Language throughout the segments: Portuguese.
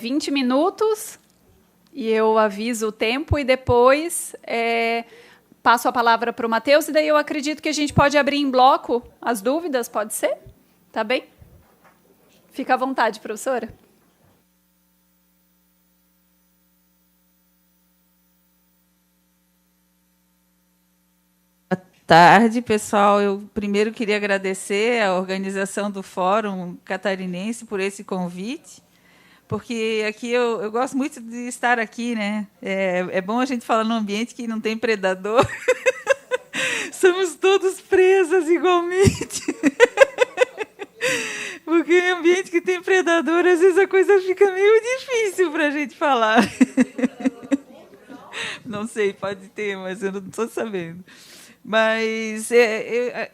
20 minutos e eu aviso o tempo e depois passo a palavra para o Matheus e daí eu acredito que a gente pode abrir em bloco as dúvidas, pode ser? Tá bem? Fica à vontade, professora. Boa tarde, pessoal. Eu primeiro queria agradecer à organização do Fórum Catarinense por esse convite, porque aqui eu gosto muito de estar aqui, né? É bom a gente falar num ambiente que não tem predador. Somos todos presas igualmente. Porque em ambiente que tem predador, às vezes a coisa fica meio difícil para a gente falar. Não sei, pode ter, mas eu não estou sabendo. Mas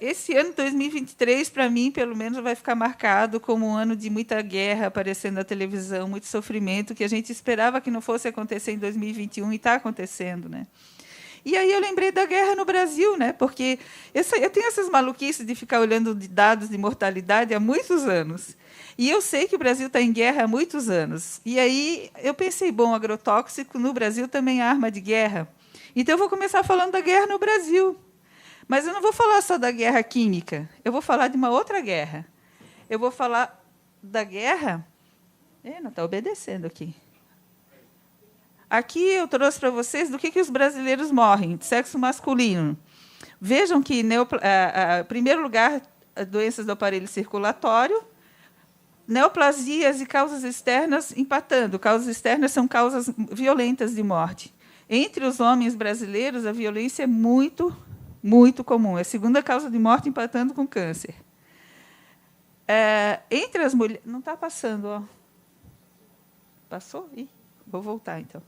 esse ano, 2023, para mim, pelo menos, vai ficar marcado como um ano de muita guerra aparecendo na televisão, muito sofrimento, que a gente esperava que não fosse acontecer em 2021 e está acontecendo, né? E aí eu lembrei da guerra no Brasil, né? Porque eu tenho essas maluquices de ficar olhando dados de mortalidade há muitos anos. E eu sei que o Brasil está em guerra há muitos anos. E aí eu pensei, bom, agrotóxico no Brasil também é arma de guerra. Então eu vou começar falando da guerra no Brasil. Mas eu não vou falar só da guerra química. Eu vou falar de uma outra guerra. Eu vou falar da guerra... não está obedecendo aqui. Aqui eu trouxe para vocês do que os brasileiros morrem, de sexo masculino. Vejam que, em primeiro lugar, doenças do aparelho circulatório, neoplasias e causas externas empatando. Causas externas são causas violentas de morte. Entre os homens brasileiros, a violência é muito, muito comum. É a segunda causa de morte, empatando com câncer. Entre as mulheres... Não está passando, ó. Passou? Vou voltar, então.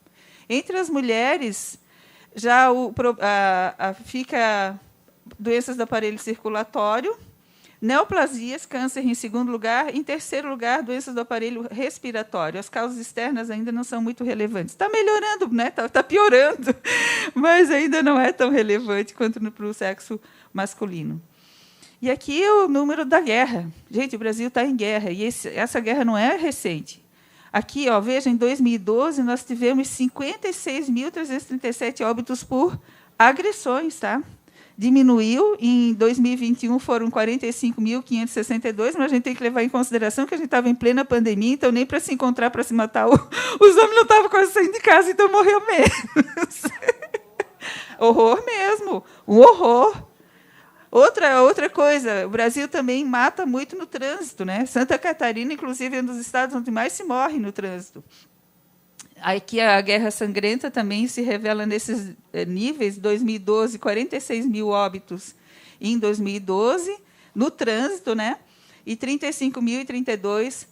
Entre as mulheres, já fica doenças do aparelho circulatório, neoplasias, câncer em segundo lugar, em terceiro lugar, doenças do aparelho respiratório. As causas externas ainda não são muito relevantes. Está melhorando, né? Tá piorando, mas ainda não é tão relevante quanto para o sexo masculino. E aqui é o número da guerra. Gente, o Brasil está em guerra, e essa guerra não é recente. Aqui, veja, em 2012, nós tivemos 56.337 óbitos por agressões. Tá? Diminuiu, em 2021 foram 45.562, mas a gente tem que levar em consideração que a gente estava em plena pandemia, então nem para se encontrar, para se matar, os homens não estavam quase saindo de casa, então morreu menos. Horror mesmo, um horror. Outra coisa, o Brasil também mata muito no trânsito, né? Santa Catarina, inclusive, é um dos estados onde mais se morre no trânsito. Aqui a guerra sangrenta também se revela nesses níveis. 2012, 46 mil óbitos em 2012, no trânsito, né? E 35.032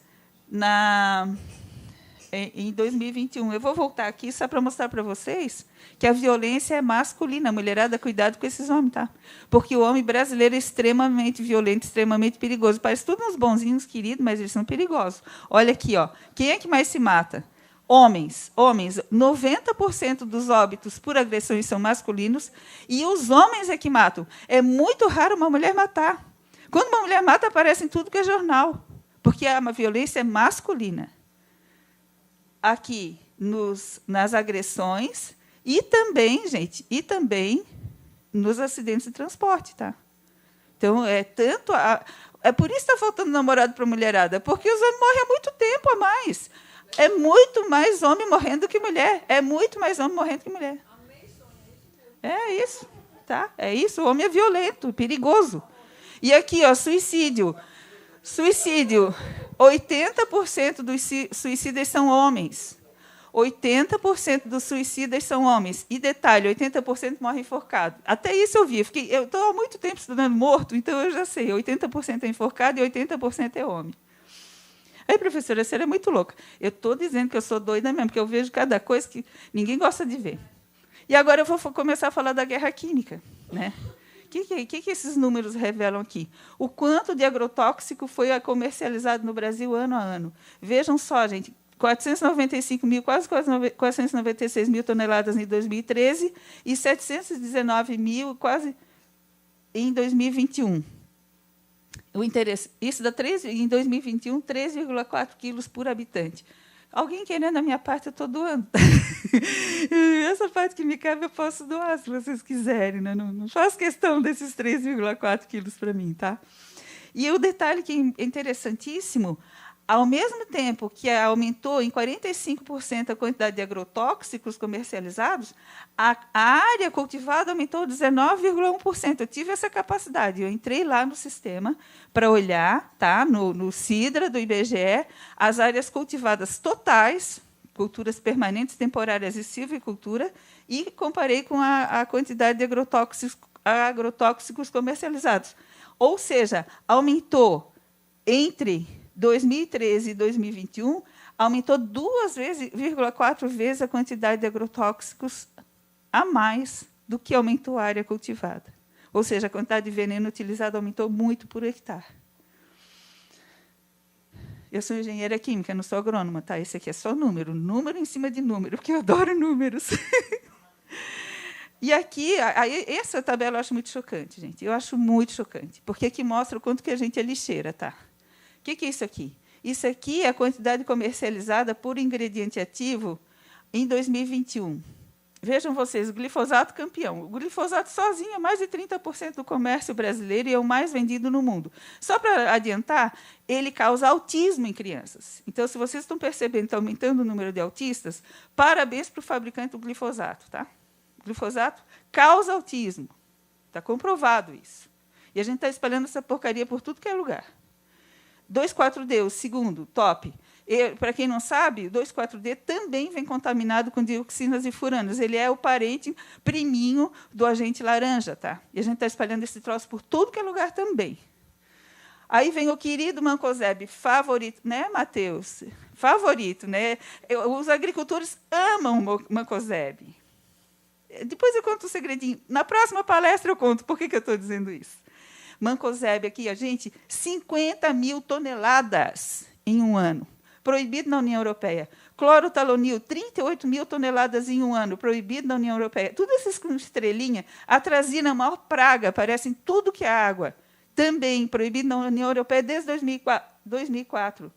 em 2021. Eu vou voltar aqui só para mostrar para vocês que a violência é masculina. Mulherada, cuidado com esses homens, tá? Porque o homem brasileiro é extremamente violento, extremamente perigoso. Parece todos uns bonzinhos queridos, mas eles são perigosos. Olha aqui, ó. Quem é que mais se mata? Homens. 90% dos óbitos por agressões são masculinos e os homens é que matam. É muito raro uma mulher matar. Quando uma mulher mata, aparece em tudo que é jornal, porque a violência é masculina. Aqui, nas agressões, e também, gente, nos acidentes de transporte. Tá? Então, é por isso que está faltando namorado para a mulherada, porque os homens morrem há muito tempo a mais. É muito mais homem morrendo que mulher. É muito mais homem morrendo que mulher. É isso. Tá? É isso. O homem é violento, perigoso. E aqui, suicídio. Suicídio. 80% dos suicidas são homens. 80% dos suicidas são homens. E detalhe, 80% morrem enforcados. Até isso eu vi. Eu estou há muito tempo estudando morto, então eu já sei. 80% é enforcado e 80% é homem. Aí, professora, você é muito louca. Eu estou dizendo que eu sou doida mesmo, porque eu vejo cada coisa que ninguém gosta de ver. E agora eu vou começar a falar da guerra química. Né? O que esses números revelam aqui? O quanto de agrotóxico foi comercializado no Brasil ano a ano. Vejam só, gente, 495 mil, quase 496 mil toneladas em 2013 e 719 mil quase em 2021. O interesse, isso dá em 2021, 3,4 quilos por habitante. Alguém querendo a minha parte, eu estou doando. Essa parte que me cabe, eu posso doar, se vocês quiserem. Né? Não faço questão desses 3,4 quilos para mim. Tá? E o detalhe que é interessantíssimo, ao mesmo tempo que aumentou em 45% a quantidade de agrotóxicos comercializados, a área cultivada aumentou 19,1%. Eu tive essa capacidade. Eu entrei lá no sistema para olhar, tá, no Sidra do IBGE, as áreas cultivadas totais, culturas permanentes, temporárias e silvicultura, e comparei com a quantidade de agrotóxicos comercializados. Ou seja, aumentou entre 2013 e 2021, aumentou 2,4 vezes a quantidade de agrotóxicos a mais do que aumentou a área cultivada. Ou seja, a quantidade de veneno utilizado aumentou muito por hectare. Eu sou engenheira química, não sou agrônoma. Tá? Esse aqui é só número em cima de número, porque eu adoro números. E aqui, essa tabela eu acho muito chocante, gente. Eu acho muito chocante, porque aqui mostra o quanto que a gente é lixeira. Tá? O que é isso aqui? Isso aqui é a quantidade comercializada por ingrediente ativo em 2021. Vejam vocês, o glifosato campeão. O glifosato sozinho é mais de 30% do comércio brasileiro e é o mais vendido no mundo. Só para adiantar, ele causa autismo em crianças. Então, se vocês estão percebendo que está aumentando o número de autistas, parabéns para o fabricante do glifosato. Tá? O glifosato causa autismo. Está comprovado isso. E a gente está espalhando essa porcaria por tudo que é lugar. 2,4-D, o segundo, top. Para quem não sabe, o 2,4-D também vem contaminado com dioxinas e furanos. Ele é o parente priminho do agente laranja. Tá? E a gente está espalhando esse troço por tudo que é lugar também. Aí vem o querido mancozeb, favorito, né, Matheus? Favorito, né? Os agricultores amam o mancozeb. Depois eu conto um segredinho. Na próxima palestra eu conto por que eu estou dizendo isso. Mancozeb aqui, a gente, 50 mil toneladas em um ano, proibido na União Europeia. Clorotalonil, 38 mil toneladas em um ano, proibido na União Europeia. Tudo essas com estrelinha, atrazina, a maior praga, aparece em tudo que é água. Também proibido na União Europeia desde 2004.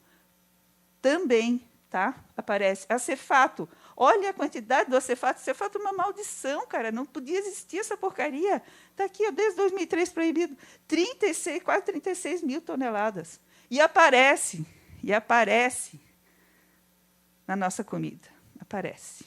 Também, tá? Aparece. Acefato. Olha a quantidade do acefato. Acefato é uma maldição, cara. Não podia existir essa porcaria. Está aqui, ó, desde 2003 proibido. 36, quase 36 mil toneladas. E aparece na nossa comida. Aparece.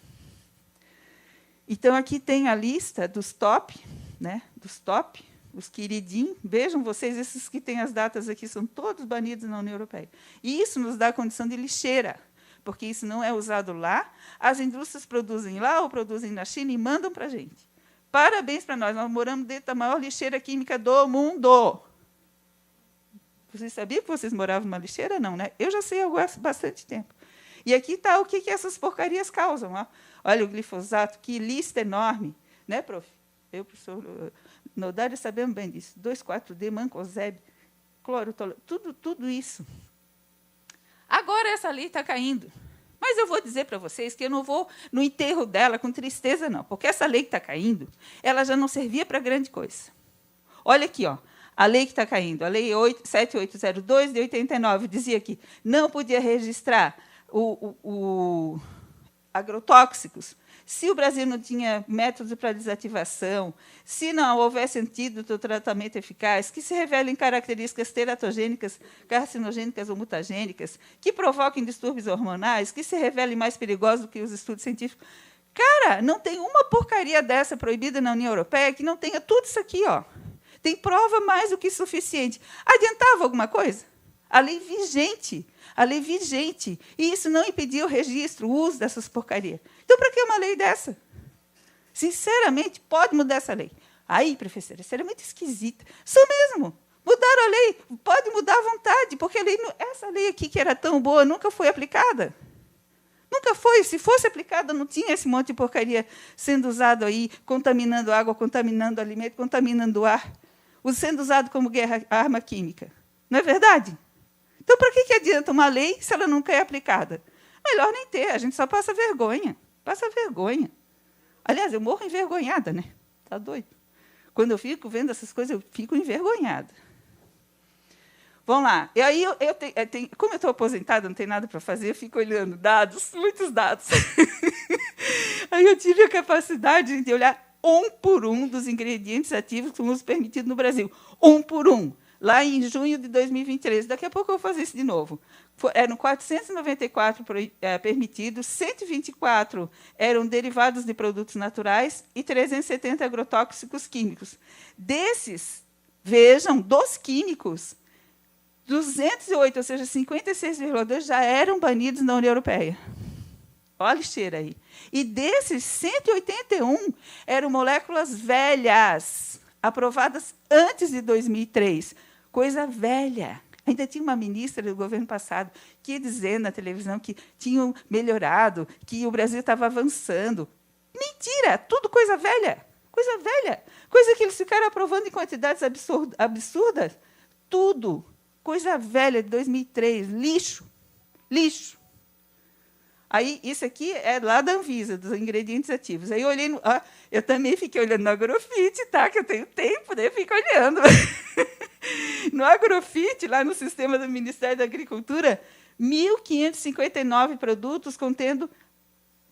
Então, aqui tem a lista dos top, né? Dos top, os queridinhos. Vejam vocês, esses que têm as datas aqui são todos banidos na União Europeia. E isso nos dá a condição de lixeira, porque isso não é usado lá, as indústrias produzem lá ou produzem na China e mandam para a gente. Parabéns para nós moramos dentro da maior lixeira química do mundo. Vocês sabiam que vocês moravam numa lixeira? Não, né? Eu já sei há bastante tempo. E aqui está o que essas porcarias causam. Ó. Olha o glifosato, que lista enorme. Né, prof? Eu, professor Nodari, sabemos bem disso. 2,4-D, mancozeb, clorotolo, tudo isso. Agora essa lei está caindo. Mas eu vou dizer para vocês que eu não vou no enterro dela com tristeza, não, porque essa lei que está caindo, ela já não servia para grande coisa. Olha aqui, ó, a lei que está caindo, a Lei 7802 de 89, dizia que não podia registrar agrotóxicos se o Brasil não tinha métodos para desativação, se não houvesse antídoto ou tratamento eficaz, que se revelem características teratogênicas, carcinogênicas ou mutagênicas, que provoquem distúrbios hormonais, que se revelem mais perigosos do que os estudos científicos. Cara, não tem uma porcaria dessa proibida na União Europeia que não tenha tudo isso aqui. Ó. Tem prova mais do que suficiente. Adiantava alguma coisa? A lei vigente. E isso não impediu o registro, o uso dessas porcarias. Então, para que uma lei dessa? Sinceramente, pode mudar essa lei. Aí, professora, isso era muito esquisita. Isso mesmo. Mudaram a lei. Pode mudar à vontade, porque essa lei aqui, que era tão boa, nunca foi aplicada. Nunca foi. Se fosse aplicada, não tinha esse monte de porcaria sendo usado aí, contaminando água, contaminando alimento, contaminando o ar, sendo usado como arma química. Não é verdade? Então, para que adianta uma lei se ela nunca é aplicada? Melhor nem ter, a gente só passa vergonha. Passa vergonha. Aliás, eu morro envergonhada, né? Está doido? Quando eu fico vendo essas coisas, eu fico envergonhada. Vamos lá. E aí, como eu estou aposentada, não tenho nada para fazer, eu fico olhando dados, muitos dados. Aí eu tive a capacidade de olhar um por um dos ingredientes ativos que são permitidos no Brasil. Um por um. Lá em junho de 2023. Daqui a pouco eu vou fazer isso de novo. Eram 494 permitidos, 124 eram derivados de produtos naturais e 370 agrotóxicos químicos. Desses, vejam, dos químicos, 208, ou seja, 56,2 já eram banidos na União Europeia. Olha a lixeira aí. E desses, 181 eram moléculas velhas, aprovadas antes de 2003. Coisa velha. Ainda tinha uma ministra do governo passado que ia dizer na televisão que tinham melhorado, que o Brasil estava avançando. Mentira! Tudo coisa velha. Coisa velha. Coisa que eles ficaram aprovando em quantidades absurdas. Tudo. Coisa velha de 2003. Lixo. Lixo. Aí, isso aqui é lá da Anvisa, dos ingredientes ativos. Aí eu olhei, eu também fiquei olhando no Agrofit, tá? Que eu tenho tempo, daí eu fico olhando. No Agrofit, lá no sistema do Ministério da Agricultura, 1.559 produtos contendo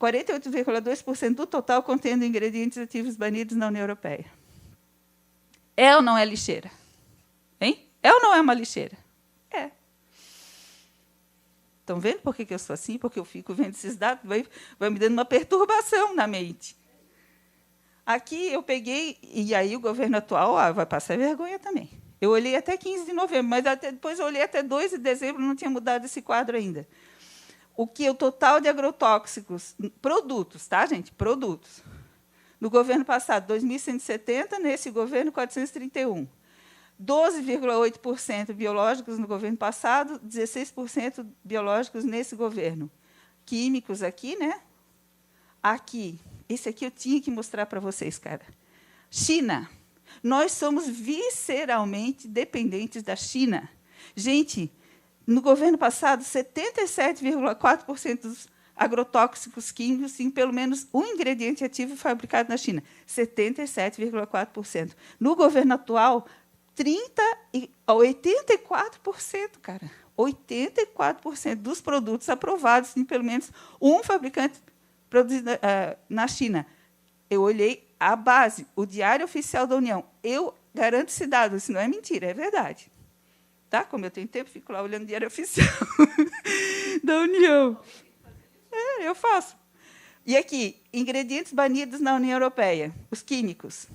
48,2% do total contendo ingredientes ativos banidos na União Europeia. É ou não é lixeira? Hein? É ou não é uma lixeira? É. Estão vendo por que eu sou assim? Porque eu fico vendo esses dados, vai me dando uma perturbação na mente. Aqui eu peguei, e aí o governo atual vai passar vergonha também. Eu olhei até 15 de novembro, mas depois eu olhei até 2 de dezembro, não tinha mudado esse quadro ainda. O total de agrotóxicos, produtos, tá, gente? Produtos. No governo passado, 2.170, nesse governo, 431. 12,8% biológicos no governo passado, 16% biológicos nesse governo. Químicos aqui, né? Aqui. Esse aqui eu tinha que mostrar para vocês, cara. China. Nós somos visceralmente dependentes da China. Gente, no governo passado, 77,4% dos agrotóxicos químicos tinham pelo menos um ingrediente ativo fabricado na China. 77,4%. No governo atual, 84%, cara. 84% dos produtos aprovados têm pelo menos um fabricante produzido na China. Eu olhei a base, o Diário Oficial da União. Eu garanto esse dado, isso não é mentira, é verdade. Tá? Como eu tenho tempo, fico lá olhando o Diário Oficial da União. Eu faço. E aqui, ingredientes banidos na União Europeia, os químicos.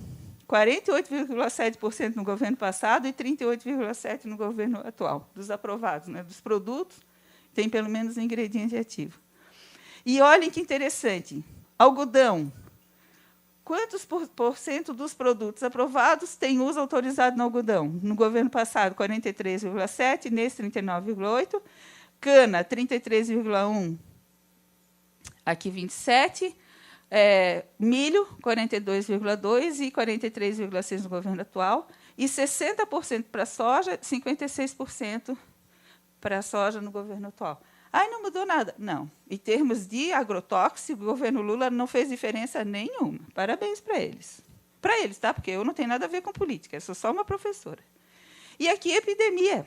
48,7% no governo passado e 38,7% no governo atual, dos aprovados, né, dos produtos, tem pelo menos um ingrediente ativo. E olhem que interessante, algodão. Quantos por cento dos produtos aprovados têm uso autorizado no algodão? No governo passado, 43,7%, nesse 39,8%. Cana, 33,1%, aqui 27%. Milho, 42,2% e 43,6% no governo atual. E 60% para soja, 56% para soja no governo atual. Não mudou nada. Não. Em termos de agrotóxico, o governo Lula não fez diferença nenhuma. Parabéns para eles. Para eles, tá? Porque eu não tenho nada a ver com política, eu sou só uma professora. E aqui, epidemia.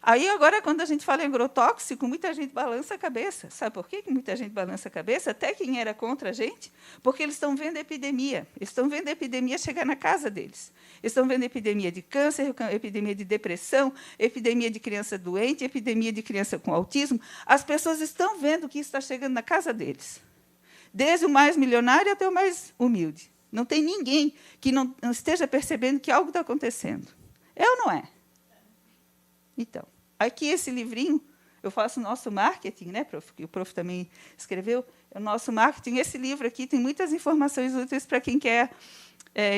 Aí, agora, quando a gente fala em agrotóxico, muita gente balança a cabeça. Sabe por que muita gente balança a cabeça? Até quem era contra a gente, porque eles estão vendo a epidemia. Eles estão vendo a epidemia chegar na casa deles. Eles estão vendo a epidemia de câncer, epidemia de depressão, epidemia de criança doente, epidemia de criança com autismo. As pessoas estão vendo que isso está chegando na casa deles. Desde o mais milionário até o mais humilde. Não tem ninguém que não esteja percebendo que algo está acontecendo. É ou não é? Então, aqui esse livrinho, eu faço o nosso marketing, né, prof, que o prof também escreveu, o nosso marketing. Esse livro aqui tem muitas informações úteis para quem quer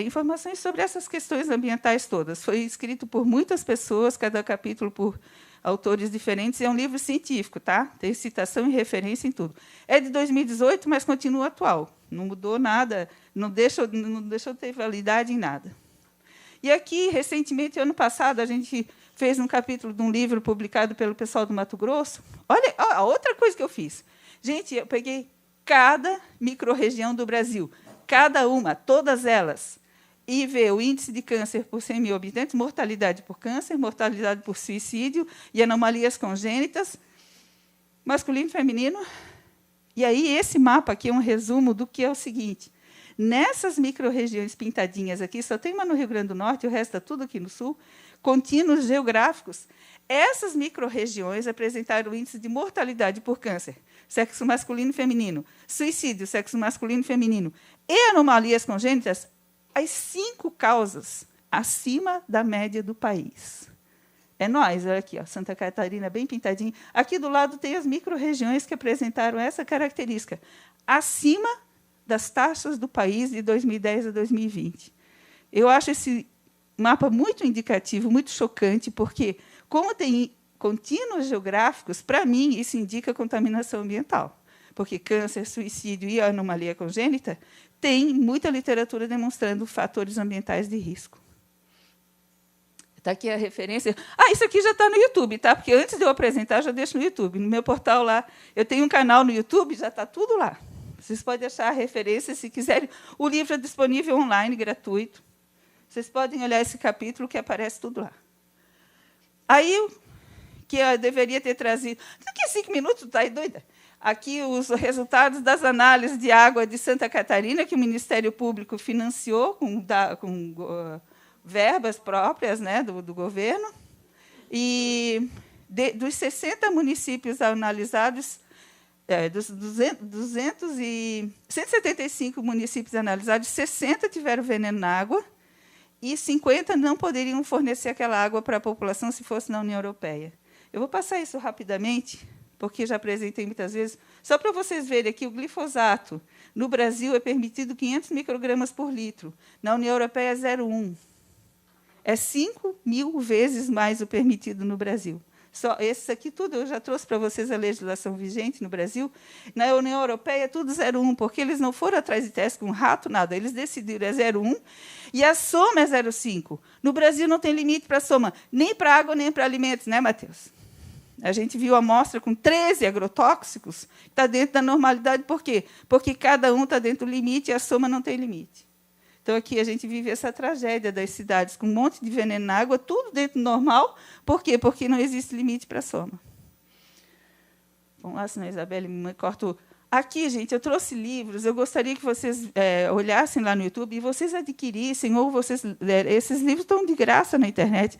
informações sobre essas questões ambientais todas. Foi escrito por muitas pessoas, cada capítulo por autores diferentes, e é um livro científico, tá? Tem citação e referência em tudo. É de 2018, mas continua atual. Não mudou nada, não deixou de ter validade em nada. E aqui, recentemente, ano passado, a gente fez um capítulo de um livro publicado pelo pessoal do Mato Grosso. Olha, a outra coisa que eu fiz. Gente, eu peguei cada microrregião do Brasil, cada uma, todas elas. e ver o índice de câncer por 100 mil habitantes, mortalidade por câncer, mortalidade por suicídio e anomalias congênitas, masculino e feminino. E aí, esse mapa aqui é um resumo do que é o seguinte. Nessas micro-regiões pintadinhas aqui, só tem uma no Rio Grande do Norte, o resto está tudo aqui no Sul, contínuos geográficos. Essas micro-regiões apresentaram o índice de mortalidade por câncer, sexo masculino e feminino, suicídio, sexo masculino e feminino, e anomalias congênitas, as 5 causas acima da média do país. É nós, olha aqui, ó, Santa Catarina, bem pintadinho. Aqui do lado tem as micro-regiões que apresentaram essa característica, acima das taxas do país de 2010 a 2020. Eu acho esse mapa muito indicativo, muito chocante, porque, como tem contínuos geográficos, para mim, isso indica contaminação ambiental. Porque câncer, suicídio e anomalia congênita tem muita literatura demonstrando fatores ambientais de risco. Está aqui a referência. Isso aqui já está no YouTube, tá? Porque antes de eu apresentar, já deixo no YouTube. No meu portal lá, eu tenho um canal no YouTube, já está tudo lá. Vocês podem achar a referência, se quiserem. O livro é disponível online, gratuito. Vocês podem olhar esse capítulo, que aparece tudo lá. Aí, que eu deveria ter trazido... Daqui a 5 minutos, está aí doida? Aqui os resultados das análises de água de Santa Catarina, que o Ministério Público financiou com verbas próprias, né, do governo. E dos 60 municípios analisados, dos 175 municípios analisados, 60 tiveram veneno na água e 50 não poderiam fornecer aquela água para a população se fosse na União Europeia. Eu vou passar isso rapidamente, porque já apresentei muitas vezes, só para vocês verem aqui, o glifosato, no Brasil, é permitido 500 microgramas por litro, na União Europeia é 0,1. É 5.000 vezes mais o permitido no Brasil. Só esses aqui, tudo, eu já trouxe para vocês a legislação vigente no Brasil. Na União Europeia, é tudo 0,1, porque eles não foram atrás de teste com rato, nada. Eles decidiram, é 0,1, e a soma é 0,5. No Brasil, não tem limite para a soma, nem para água, nem para alimentos, né, Matheus? A gente viu a amostra com 13 agrotóxicos, está dentro da normalidade. Por quê? Porque cada um está dentro do limite e a soma não tem limite. Então, aqui a gente vive essa tragédia das cidades, com um monte de veneno na água, tudo dentro do normal. Por quê? Porque não existe limite para a soma. Vamos lá, senão a Isabelle me corta. Aqui, gente, eu trouxe livros, eu gostaria que vocês olhassem lá no YouTube e vocês adquirissem, ou vocês esses livros estão de graça na internet,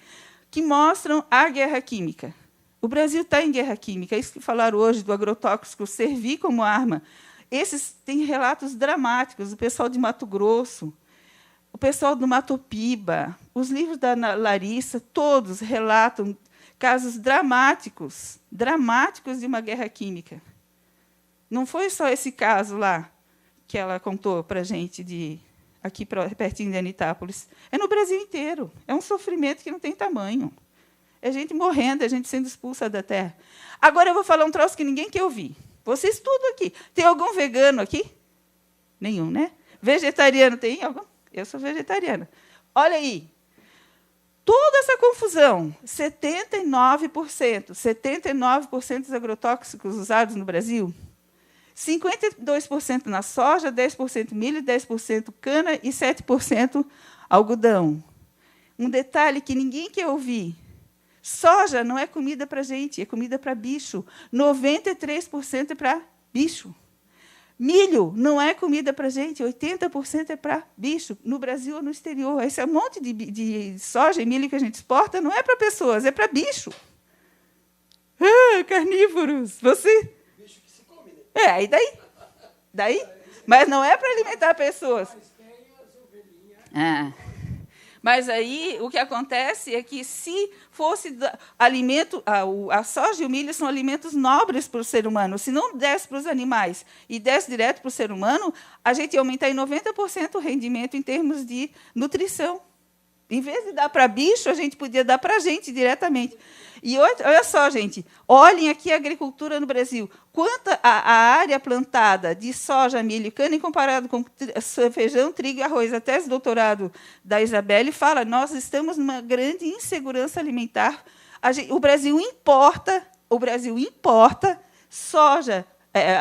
que mostram a guerra química. O Brasil está em guerra química, é isso que falaram hoje do agrotóxico servir como arma. Esses têm relatos dramáticos, o pessoal de Mato Grosso, o pessoal do Mato Piba, os livros da Larissa, todos relatam casos dramáticos de uma guerra química. Não foi só esse caso lá que ela contou para a gente, aqui pertinho de Anitápolis. É no Brasil inteiro. É um sofrimento que não tem tamanho. É gente morrendo, é gente sendo expulsa da terra. Agora eu vou falar um troço que ninguém quer ouvir. Vocês tudo aqui. Tem algum vegano aqui? Nenhum, né? Vegetariano tem algum? Eu sou vegetariana. Olha aí. Toda essa confusão, 79% dos agrotóxicos usados no Brasil, 52% na soja, 10% milho, 10% cana e 7% algodão. Um detalhe que ninguém quer ouvir. Soja não é comida para gente, é comida para bicho. 93% é para bicho. Milho não é comida para gente, 80% é para bicho, no Brasil ou no exterior. Esse monte de soja e milho que a gente exporta não é para pessoas, é para bicho. Carnívoros. Você? Bicho que se come, né? E daí? Mas não é para alimentar pessoas. Mas aí o que acontece é que, se fosse alimento, a soja e o milho são alimentos nobres para o ser humano. Se não desse para os animais e desse direto para o ser humano, a gente ia aumentar em 90% o rendimento em termos de nutrição. Em vez de dar para bicho, a gente podia dar para a gente diretamente. E olha só, gente, olhem aqui a agricultura no Brasil. Quanta a área plantada de soja, milho e cana, comparado com feijão, trigo e arroz. A tese de doutorado da Isabelle fala: nós estamos numa grande insegurança alimentar. O Brasil importa soja,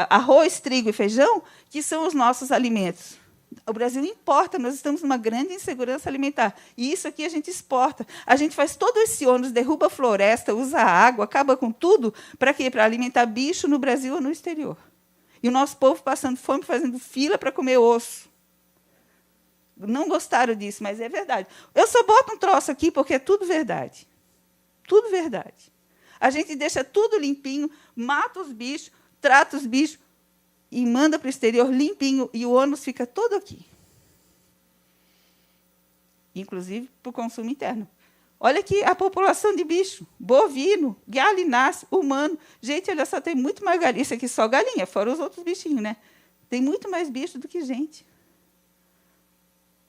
arroz, trigo e feijão, que são os nossos alimentos. O Brasil importa, nós estamos numa grande insegurança alimentar. E isso aqui a gente exporta. A gente faz todo esse ônus, derruba a floresta, usa água, acaba com tudo. Para quê? Para alimentar bicho no Brasil ou no exterior. E o nosso povo passando fome, fazendo fila para comer osso. Não gostaram disso, mas é verdade. Eu só boto um troço aqui porque é tudo verdade. Tudo verdade. A gente deixa tudo limpinho, mata os bichos, trata os bichos, e manda para o exterior limpinho, e o ônus fica todo aqui. Inclusive para o consumo interno. Olha aqui a população de bicho, bovino, galináceo, humano. Gente, olha só, tem muito mais galinha. Isso aqui só galinha, fora os outros bichinhos, né? Tem muito mais bicho do que gente.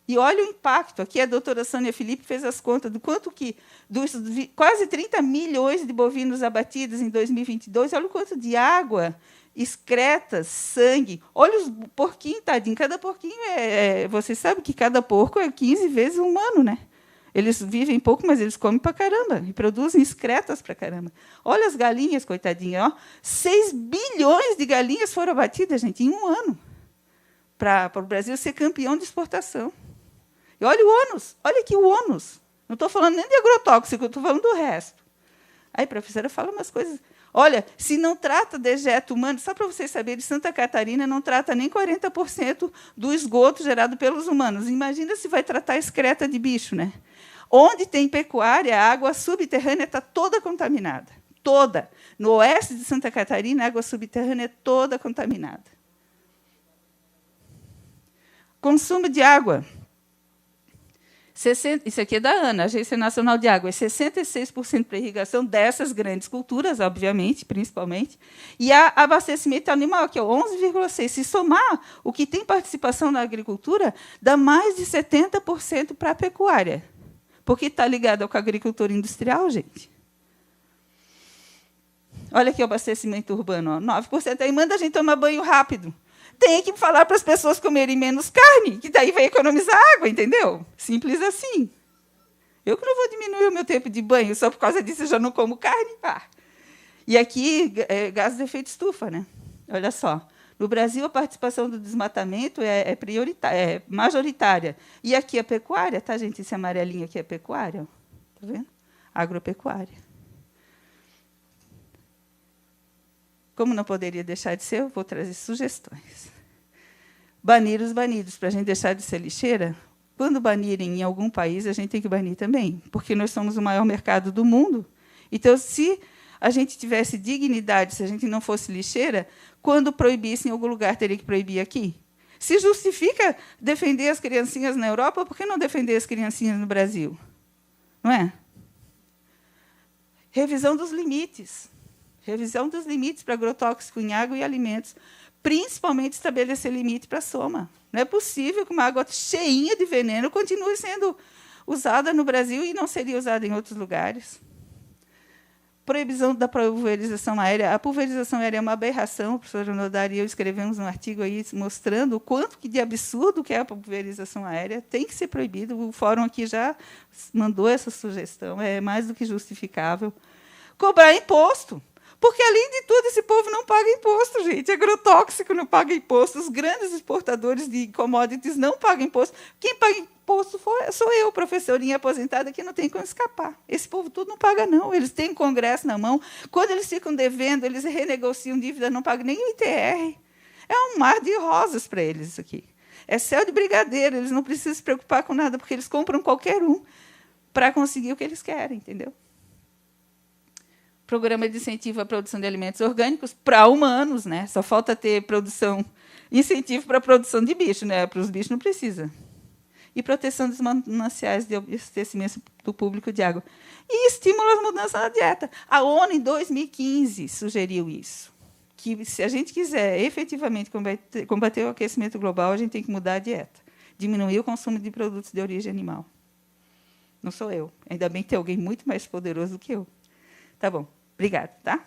E olha o impacto. Aqui a doutora Sônia Felipe fez as contas do quanto que, dos quase 30 milhões de bovinos abatidos em 2022, olha o quanto de água, excretas, sangue. Olha os porquinhos, tadinho. Cada porquinho você sabe que cada porco é 15 vezes um humano, né? Eles vivem pouco, mas eles comem para caramba e produzem excretas para caramba. Olha as galinhas, coitadinha. Ó. 6 bilhões de galinhas foram abatidas, gente, em um ano, para o Brasil ser campeão de exportação. E olha o ônus. Olha aqui o ônus. Não estou falando nem de agrotóxico, estou falando do resto. Aí a professora fala umas coisas. Olha, se não trata dejeto humano, só para vocês saberem, Santa Catarina não trata nem 40% do esgoto gerado pelos humanos. Imagina se vai tratar excreta de bicho, né? Onde tem pecuária, a água subterrânea está toda contaminada. Toda. No oeste de Santa Catarina, a água subterrânea é toda contaminada. Consumo de água. Isso aqui é da ANA, Agência Nacional de Água, é 66% para irrigação dessas grandes culturas, obviamente, principalmente, e a abastecimento animal, que é 11,6%. Se somar o que tem participação na agricultura, dá mais de 70% para a pecuária, porque está ligado com a agricultura industrial, gente. Olha aqui o abastecimento urbano, ó, 9%. Aí manda a gente tomar banho rápido. Tem que falar para as pessoas comerem menos carne, que daí vai economizar água, entendeu? Simples assim. Eu que não vou diminuir o meu tempo de banho, só por causa disso eu já não como carne. E aqui, gases de efeito estufa, né? Olha só. No Brasil, a participação do desmatamento é majoritária. E aqui a pecuária, tá, gente? Esse amarelinho aqui é pecuária. Está vendo? Agropecuária. Como não poderia deixar de ser, eu vou trazer sugestões. Banir os banidos, para a gente deixar de ser lixeira. Quando banirem em algum país, a gente tem que banir também, porque nós somos o maior mercado do mundo. Então, se a gente tivesse dignidade, se a gente não fosse lixeira, quando proibisse em algum lugar, teria que proibir aqui? Se justifica defender as criancinhas na Europa, por que não defender as criancinhas no Brasil? Não é? Revisão dos limites. Revisão dos limites para agrotóxico em água e alimentos. Principalmente estabelecer limite para a soma. Não é possível que uma água cheinha de veneno continue sendo usada no Brasil e não seria usada em outros lugares. Proibição da pulverização aérea. A pulverização aérea é uma aberração. O professor Nodari e eu escrevemos um artigo aí mostrando o quanto de absurdo que é a pulverização aérea. Tem que ser proibido. O fórum aqui já mandou essa sugestão. É mais do que justificável. Cobrar imposto. Porque, além de tudo, esse povo não paga imposto, gente. Agrotóxico não paga imposto. Os grandes exportadores de commodities não pagam imposto. Quem paga imposto sou eu, professorinha aposentada, que não tem como escapar. Esse povo tudo não paga, não. Eles têm um congresso na mão. Quando eles ficam devendo, eles renegociam dívida, não pagam nem o ITR. É um mar de rosas para eles isso aqui. É céu de brigadeiro. Eles não precisam se preocupar com nada, porque eles compram qualquer um para conseguir o que eles querem, entendeu? Programa de incentivo à produção de alimentos orgânicos para humanos, né? Só falta ter incentivo para a produção de bicho, né? Para os bichos não precisa. E proteção dos mananciais de abastecimento do público de água. E estímulo às mudanças na dieta. A ONU, em 2015, sugeriu isso. Que, se a gente quiser efetivamente combater o aquecimento global, a gente tem que mudar a dieta. Diminuir o consumo de produtos de origem animal. Não sou eu. Ainda bem que tem alguém muito mais poderoso do que eu. Tá bom. Obrigada, tá?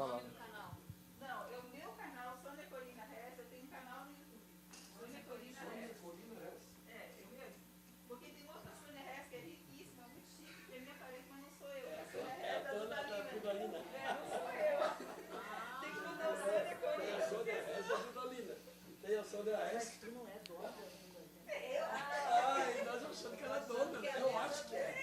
palavra. Não, o meu canal, Sônia Corina Rez, eu tenho um canal no YouTube. Sônia Corina Rez. É, eu mesmo. Porque tem outra Sônia Rez que é riquíssima, muito chique, que me aparece, mas não sou eu. É a Sônia Rez da Dudalina. É, não sou eu. Tem que mudar o Sônia Corina. A Sônia Rez da Dudalina. Tem a Sônia Rez. Tu não é dona da Dudalina? É eu. Ai, nós achando que ela é dona. Eu acho que é.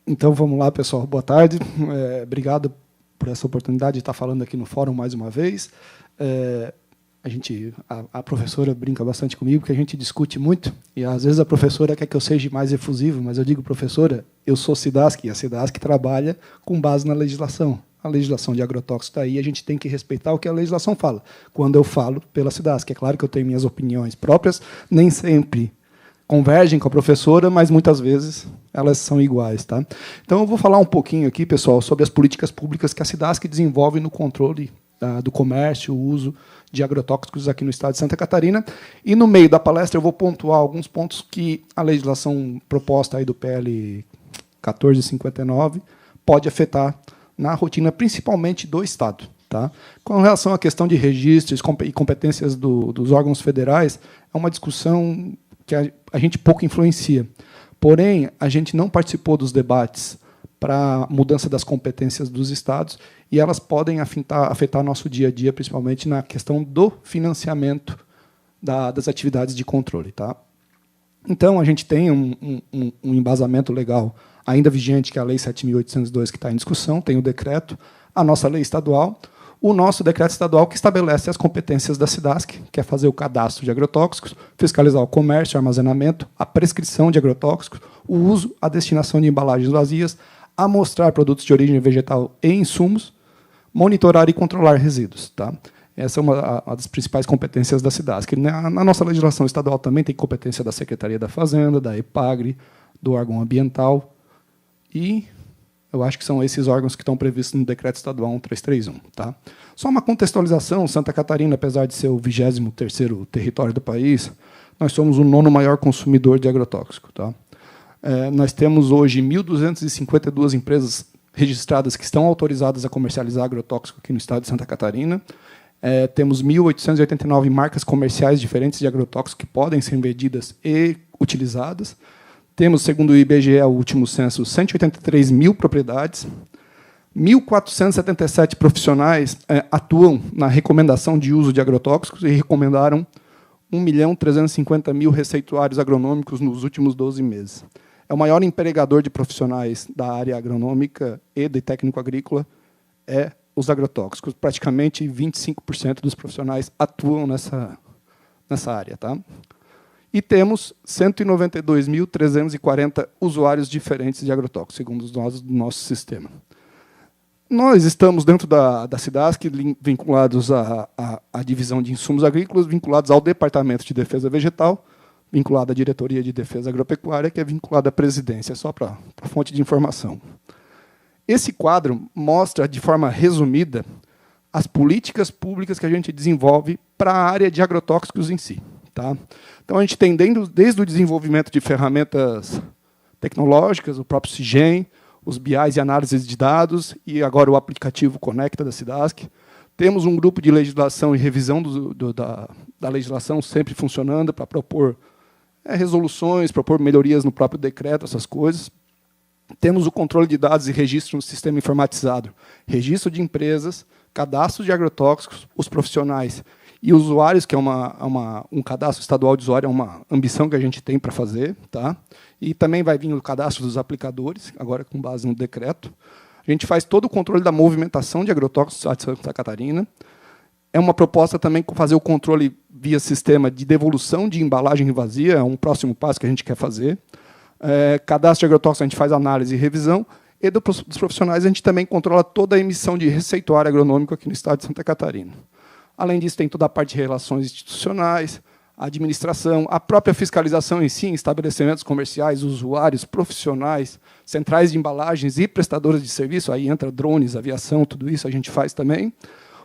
Então, vamos lá, pessoal. Boa tarde. Obrigado por essa oportunidade de estar falando aqui no fórum mais uma vez. A professora brinca bastante comigo, porque a gente discute muito, e às vezes a professora quer que eu seja mais efusivo, mas eu digo, professora, eu sou SIDASC, e a SIDASC trabalha com base na legislação. A legislação de agrotóxicos está aí, a gente tem que respeitar o que a legislação fala. Quando eu falo pela SIDASC, é claro que eu tenho minhas opiniões próprias, nem sempre convergem com a professora, mas muitas vezes elas são iguais. Tá? Então, eu vou falar um pouquinho aqui, pessoal, sobre as políticas públicas que a SIDASC desenvolve no controle do comércio, o uso de agrotóxicos aqui no estado de Santa Catarina. E, no meio da palestra, eu vou pontuar alguns pontos que a legislação proposta aí do PL 1459 pode afetar na rotina, principalmente do Estado. Tá? Com relação à questão de registros e competências dos órgãos federais, é uma discussão que a gente pouco influencia. Porém, a gente não participou dos debates para a mudança das competências dos estados, e elas podem afetar nosso dia a dia, principalmente na questão do financiamento das atividades de controle. Tá? Então, a gente tem um embasamento legal ainda vigente, que é a Lei 7.802, que está em discussão, tem o decreto, a nossa lei estadual, o nosso decreto estadual que estabelece as competências da SIDASC, que é fazer o cadastro de agrotóxicos, fiscalizar o comércio, o armazenamento, a prescrição de agrotóxicos, o uso, a destinação de embalagens vazias, amostrar produtos de origem vegetal e insumos, monitorar e controlar resíduos. Tá? Essa é uma das principais competências da SIDASC. Na nossa legislação estadual também tem competência da Secretaria da Fazenda, da EPAGRE, do órgão ambiental, e eu acho que são esses órgãos que estão previstos no Decreto Estadual 1331. Tá? Só uma contextualização, Santa Catarina, apesar de ser o 23º território do país, nós somos o 9º maior consumidor de agrotóxico. Tá? Nós temos hoje 1.252 empresas registradas que estão autorizadas a comercializar agrotóxico aqui no estado de Santa Catarina. Temos 1.889 marcas comerciais diferentes de agrotóxico que podem ser vendidas e utilizadas. Temos, segundo o IBGE, o último censo, 183 mil propriedades. 1.477 profissionais atuam na recomendação de uso de agrotóxicos e recomendaram 1.350.000 receituários agronômicos nos últimos 12 meses. É o maior empregador de profissionais da área agronômica e de técnico agrícola os agrotóxicos. Praticamente 25% dos profissionais atuam nessa área. Tá? E temos 192.340 usuários diferentes de agrotóxicos, segundo os dados do nosso sistema. Nós estamos dentro da SIDASC, vinculados à divisão de insumos agrícolas, vinculados ao Departamento de Defesa Vegetal, vinculado à Diretoria de Defesa Agropecuária, que é vinculada à presidência, só para fonte de informação. Esse quadro mostra, de forma resumida, as políticas públicas que a gente desenvolve para a área de agrotóxicos em si. Tá? Então, a gente tem, desde o desenvolvimento de ferramentas tecnológicas, o próprio CIGEM, os BIs e análises de dados, e agora o aplicativo Conecta da SIDASC. Temos um grupo de legislação e revisão da legislação sempre funcionando para propor resoluções, propor melhorias no próprio decreto, essas coisas. Temos o controle de dados e registro no sistema informatizado, registro de empresas, cadastro de agrotóxicos, os profissionais e usuários, que é um cadastro estadual de usuário, é uma ambição que a gente tem para fazer. Tá? E também vai vir o cadastro dos aplicadores, agora com base no decreto. A gente faz todo o controle da movimentação de agrotóxicos no estado de Santa Catarina. É uma proposta também fazer o controle via sistema de devolução de embalagem vazia, é um próximo passo que a gente quer fazer. Cadastro de agrotóxicos, a gente faz análise e revisão. E dos profissionais, a gente também controla toda a emissão de receituário agronômico aqui no estado de Santa Catarina. Além disso, tem toda a parte de relações institucionais, a administração, a própria fiscalização em si, em estabelecimentos comerciais, usuários, profissionais, centrais de embalagens e prestadores de serviço, aí entra drones, aviação, tudo isso a gente faz também.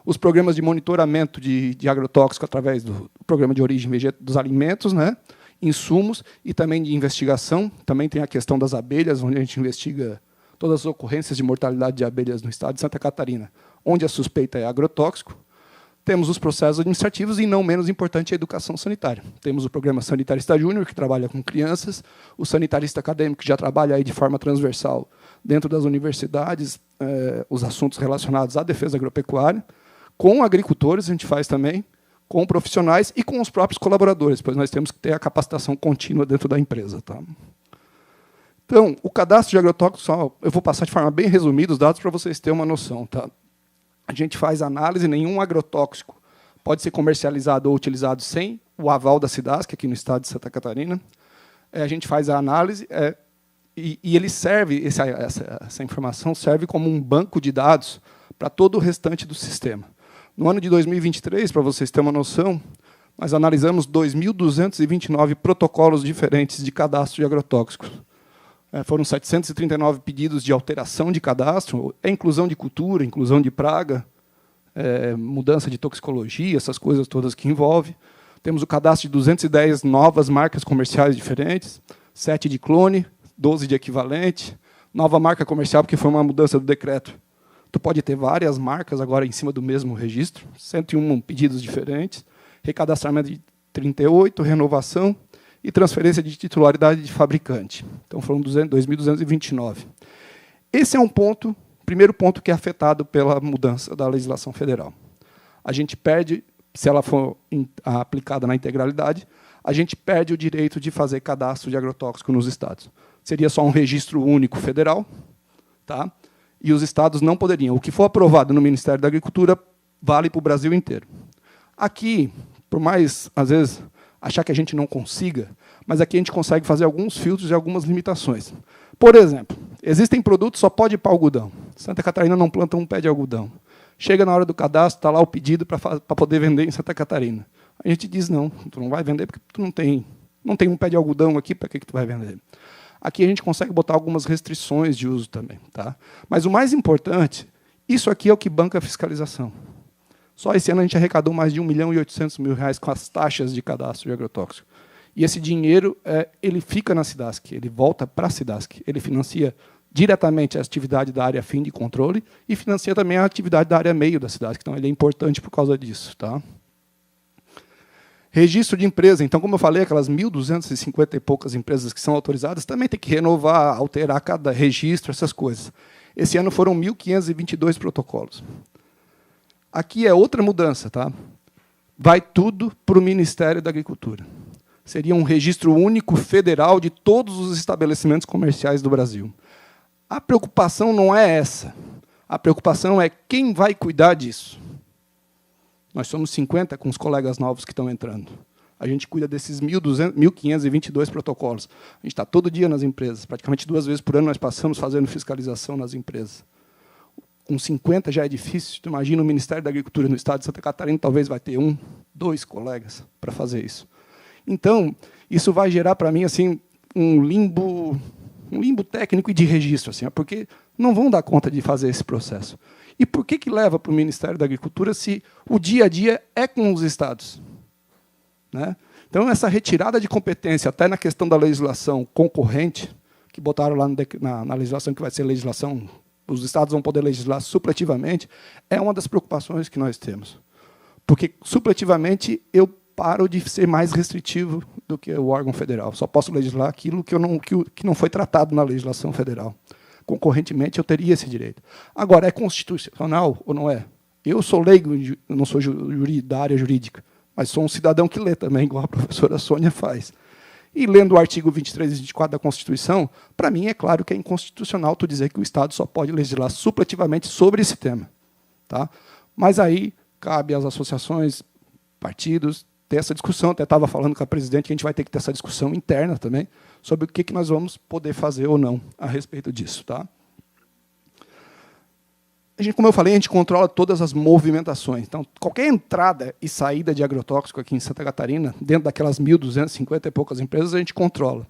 Os programas de monitoramento de agrotóxico através do programa de origem dos alimentos, né? insumos e também de investigação. Também tem a questão das abelhas, onde a gente investiga todas as ocorrências de mortalidade de abelhas no estado de Santa Catarina, onde a suspeita é agrotóxico. Temos os processos administrativos e, não menos importante, a educação sanitária. Temos o programa Sanitarista Júnior, que trabalha com crianças, o sanitarista acadêmico, que já trabalha aí de forma transversal dentro das universidades, os assuntos relacionados à defesa agropecuária. Com agricultores, a gente faz também, com profissionais e com os próprios colaboradores, pois nós temos que ter a capacitação contínua dentro da empresa. Tá? Então, o cadastro de agrotóxicos, eu vou passar de forma bem resumida os dados para vocês terem uma noção. Tá? A gente faz análise, nenhum agrotóxico pode ser comercializado ou utilizado sem o aval da SIDASC, aqui no estado de Santa Catarina. A gente faz a análise e ele serve, essa informação serve como um banco de dados para todo o restante do sistema. No ano de 2023, para vocês terem uma noção, nós analisamos 2.229 protocolos diferentes de cadastro de agrotóxicos. Foram 739 pedidos de alteração de cadastro, inclusão de cultura, inclusão de praga, mudança de toxicologia, essas coisas todas que envolve. Temos o cadastro de 210 novas marcas comerciais diferentes, 7 de clone, 12 de equivalente, nova marca comercial, porque foi uma mudança do decreto. Tu pode ter várias marcas agora em cima do mesmo registro, 101 pedidos diferentes, recadastramento de 38, renovação, e transferência de titularidade de fabricante. Então, foram 2.229. Esse é um ponto, primeiro ponto que é afetado pela mudança da legislação federal. A gente perde, se ela for aplicada na integralidade, a gente perde o direito de fazer cadastro de agrotóxico nos estados. Seria só um registro único federal, tá? E os estados não poderiam. O que for aprovado no Ministério da Agricultura vale para o Brasil inteiro. Aqui, por mais, às vezes, achar que a gente não consiga, mas aqui a gente consegue fazer alguns filtros e algumas limitações. Por exemplo, existem produtos que só pode ir para algodão. Santa Catarina não planta um pé de algodão. Chega na hora do cadastro, está lá o pedido para poder vender em Santa Catarina. A gente diz, não, tu não vai vender porque tu não tem um pé de algodão aqui, para que tu vai vender? Aqui a gente consegue botar algumas restrições de uso também. Tá? Mas o mais importante, isso aqui é o que banca a fiscalização. Só esse ano a gente arrecadou mais de R$1.800.000 com as taxas de cadastro de agrotóxico. E esse dinheiro ele fica na SIDASC, ele volta para a SIDASC. Ele financia diretamente a atividade da área fim de controle e financia também a atividade da área meio da SIDASC. Então, ele é importante por causa disso. Tá? Registro de empresa. Então, como eu falei, aquelas 1.250 e poucas empresas que são autorizadas também tem que renovar, alterar cada registro, essas coisas. Esse ano foram 1.522 protocolos. Aqui é outra mudança. Tá? Vai tudo para o Ministério da Agricultura. Seria um registro único federal de todos os estabelecimentos comerciais do Brasil. A preocupação não é essa. A preocupação é quem vai cuidar disso. Nós somos 50 com os colegas novos que estão entrando. A gente cuida desses 1.522 protocolos. A gente está todo dia nas empresas. Praticamente 2 vezes por ano nós passamos fazendo fiscalização nas empresas. Com 50 já é difícil. Tu imagina o Ministério da Agricultura no estado de Santa Catarina, talvez vai ter 1, 2 colegas para fazer isso. Então, isso vai gerar para mim assim um limbo técnico e de registro, assim, porque não vão dar conta de fazer esse processo. E por que leva para o Ministério da Agricultura se o dia a dia é com os estados? Né? Então, essa retirada de competência, até na questão da legislação concorrente, que botaram lá na legislação que vai ser legislação, os estados vão poder legislar supletivamente, é uma das preocupações que nós temos. Porque, supletivamente, eu paro de ser mais restritivo do que o órgão federal. Só posso legislar aquilo que não foi tratado na legislação federal. Concorrentemente, eu teria esse direito. Agora, é constitucional ou não é? Eu sou leigo, não sou da área jurídica, mas sou um cidadão que lê também, igual a professora Sônia faz. E lendo o artigo 23 e 24 da Constituição, para mim é claro que é inconstitucional tu dizer que o Estado só pode legislar supletivamente sobre esse tema. Tá? Mas aí cabe às associações, partidos, ter essa discussão. Até estava falando com a presidente que a gente vai ter que ter essa discussão interna também sobre o que nós vamos poder fazer ou não a respeito disso. Tá? Como eu falei, a gente controla todas as movimentações. Então, qualquer entrada e saída de agrotóxico aqui em Santa Catarina, dentro daquelas 1.250 e poucas empresas, a gente controla.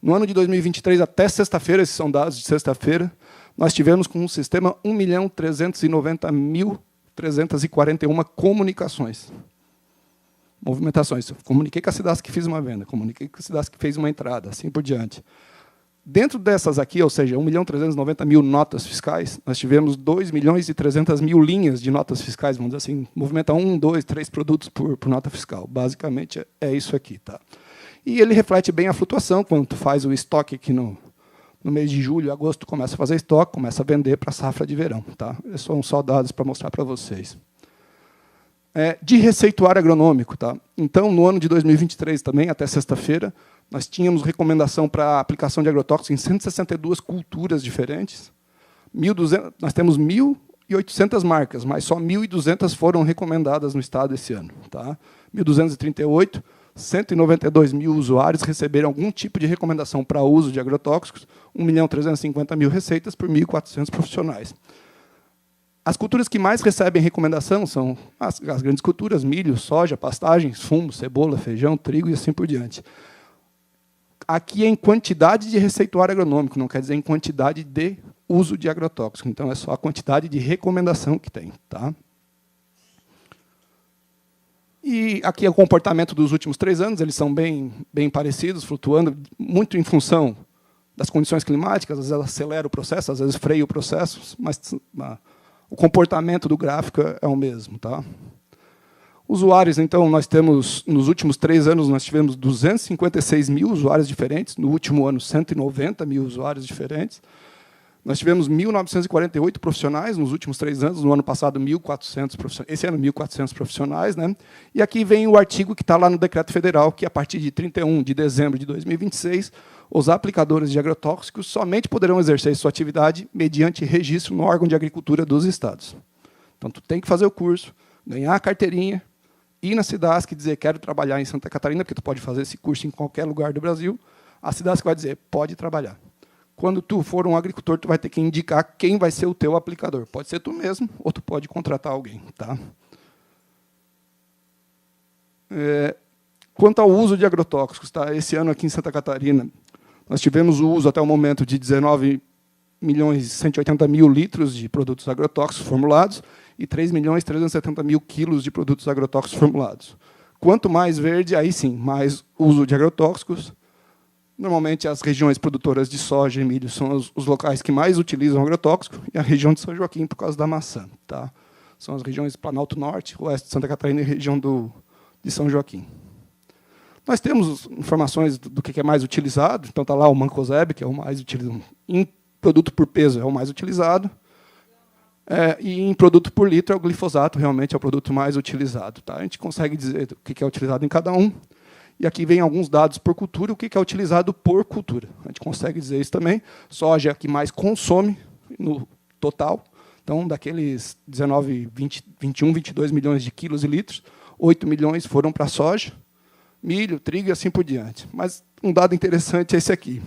No ano de 2023, até sexta-feira, esses são dados de sexta-feira, nós tivemos com um sistema 1.390.341 comunicações. movimentações. Comuniquei com a Cidasc que fiz uma venda, comuniquei com a Cidasc que fez uma entrada, assim por diante. Dentro dessas aqui, ou seja, 1.390.000 notas fiscais, nós tivemos 2.300.000 linhas de notas fiscais, vamos dizer assim, movimenta 1, 2, 3 produtos por nota fiscal. Basicamente, é isso aqui. Tá? E ele reflete bem a flutuação, quando tu faz o estoque aqui no mês de julho, agosto, tu começa a fazer estoque, começa a vender para a safra de verão. Tá? São só dados para mostrar para vocês. De receituário agronômico. Tá? Então, no ano de 2023, também, até sexta-feira, nós tínhamos recomendação para a aplicação de agrotóxicos em 162 culturas diferentes. 1.200, nós temos 1.800 marcas, mas só 1.200 foram recomendadas no estado esse ano. Tá? 1.238, 192.000 usuários receberam algum tipo de recomendação para uso de agrotóxicos, 1.350.000 receitas por 1.400 profissionais. As culturas que mais recebem recomendação são as grandes culturas: milho, soja, pastagens, fumo, cebola, feijão, trigo e assim por diante. Aqui é em quantidade de receituário agronômico, não quer dizer em quantidade de uso de agrotóxico. Então, é só a quantidade de recomendação que tem. Tá? E aqui é o comportamento dos últimos 3 anos, eles são bem parecidos, flutuando muito em função das condições climáticas, às vezes acelera o processo, às vezes freia o processo, mas o comportamento do gráfico é o mesmo. Tá? Usuários, então, nós temos, nos últimos 3 anos, nós tivemos 256.000 usuários diferentes, no último ano, 190.000 usuários diferentes. Nós tivemos 1.948 profissionais nos últimos 3 anos, no ano passado, 1.400 profissionais, esse ano, 1.400 profissionais. Né? E aqui vem o artigo que está lá no Decreto Federal, que, a partir de 31 de dezembro de 2026, os aplicadores de agrotóxicos somente poderão exercer sua atividade mediante registro no órgão de agricultura dos estados. Então, tu tem que fazer o curso, ganhar a carteirinha, ir na Cidasc e dizer quero trabalhar em Santa Catarina, porque tu pode fazer esse curso em qualquer lugar do Brasil, a Cidasc vai dizer pode trabalhar. Quando tu for um agricultor, tu vai ter que indicar quem vai ser o teu aplicador. Pode ser tu mesmo, ou tu pode contratar alguém. Tá? Quanto ao uso de agrotóxicos, tá? Esse ano aqui em Santa Catarina, nós tivemos o uso até o momento de 19.180.000 litros de produtos agrotóxicos formulados, e 3.370.000 quilos de produtos agrotóxicos formulados. Quanto mais verde, aí sim, mais uso de agrotóxicos. Normalmente, as regiões produtoras de soja e milho são os locais que mais utilizam agrotóxico, e a região de São Joaquim, por causa da maçã. Tá? São as regiões Planalto Norte, Oeste de Santa Catarina e região de São Joaquim. Nós temos informações do que é mais utilizado. Então, está lá o Mancozeb, que é o mais utilizado. Em produto por peso, é o mais utilizado. E em produto por litro, é o glifosato, realmente é o produto mais utilizado. Tá? A gente consegue dizer o que é utilizado em cada um. E aqui vem alguns dados por cultura, o que é utilizado por cultura. A gente consegue dizer isso também. Soja é a que mais consome no total. Então, daqueles 19, 20, 21, 22 milhões de quilos e litros, 8 milhões foram para a soja, milho, trigo e assim por diante. Mas um dado interessante é esse aqui.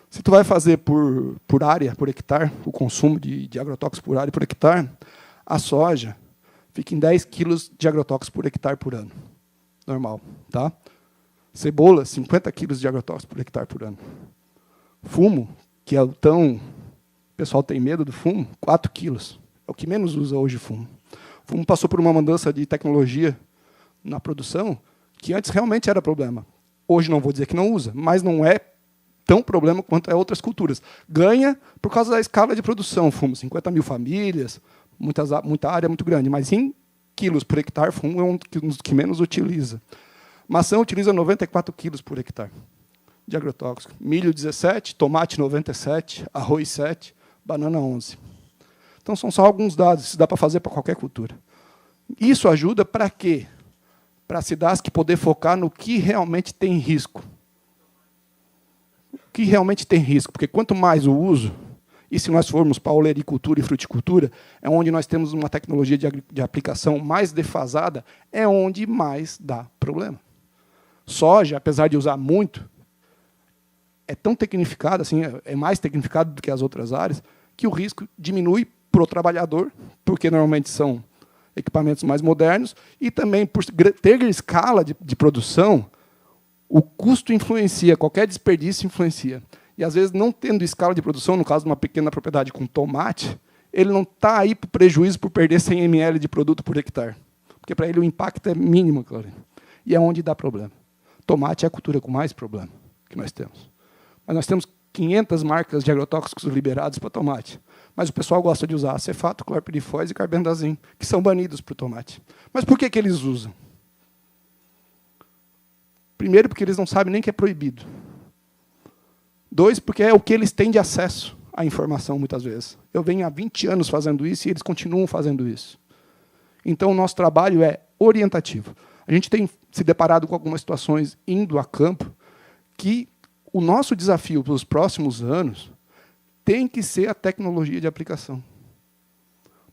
Se tu vai fazer por área, por hectare, o consumo de agrotóxicos por área por hectare, a soja fica em 10 quilos de agrotóxicos por hectare por ano. Normal. Tá? Cebola, 50 quilos de agrotóxicos por hectare por ano. Fumo, que é o tão... O pessoal tem medo do fumo, 4 quilos. É o que menos usa hoje fumo. O fumo passou por uma mudança de tecnologia na produção, que antes realmente era problema. Hoje não vou dizer que não usa, mas não é tão problema quanto é outras culturas. Ganha por causa da escala de produção. Fumo, 50 mil famílias, muita área muito grande, mas em quilos por hectare, fumo é um dos que menos utiliza. Maçã utiliza 94 quilos por hectare de agrotóxico. Milho, 17, tomate, 97, arroz, 7, banana, 11. Então, são só alguns dados, isso dá para fazer para qualquer cultura. Isso ajuda para quê? Para a Cidasc poder focar no que realmente tem risco. O que realmente tem risco, porque quanto mais o uso, e se nós formos para a olericultura e fruticultura, é onde nós temos uma tecnologia de aplicação mais defasada, é onde mais dá problema. Soja, apesar de usar muito, é tão tecnificado, assim, é mais tecnificado do que as outras áreas, que o risco diminui para o trabalhador, porque normalmente são equipamentos mais modernos, e também por ter escala de produção, o custo influencia, qualquer desperdício influencia. E, às vezes, não tendo escala de produção, no caso de uma pequena propriedade com tomate, ele não está aí para prejuízo por perder 100 ml de produto por hectare. Porque, para ele, o impacto é mínimo. Claro. E é onde dá problema. Tomate é a cultura com mais problema que nós temos. Mas nós temos 500 marcas de agrotóxicos liberados para tomate. Mas o pessoal gosta de usar acefato, clorpirifos e carbendazim, que são banidos para o tomate. Mas por que eles usam? Primeiro, porque eles não sabem nem que é proibido. 2, porque é o que eles têm de acesso à informação, muitas vezes. Eu venho há 20 anos fazendo isso e eles continuam fazendo isso. Então, o nosso trabalho é orientativo. A gente tem se deparado com algumas situações indo a campo que o nosso desafio para os próximos anos tem que ser a tecnologia de aplicação.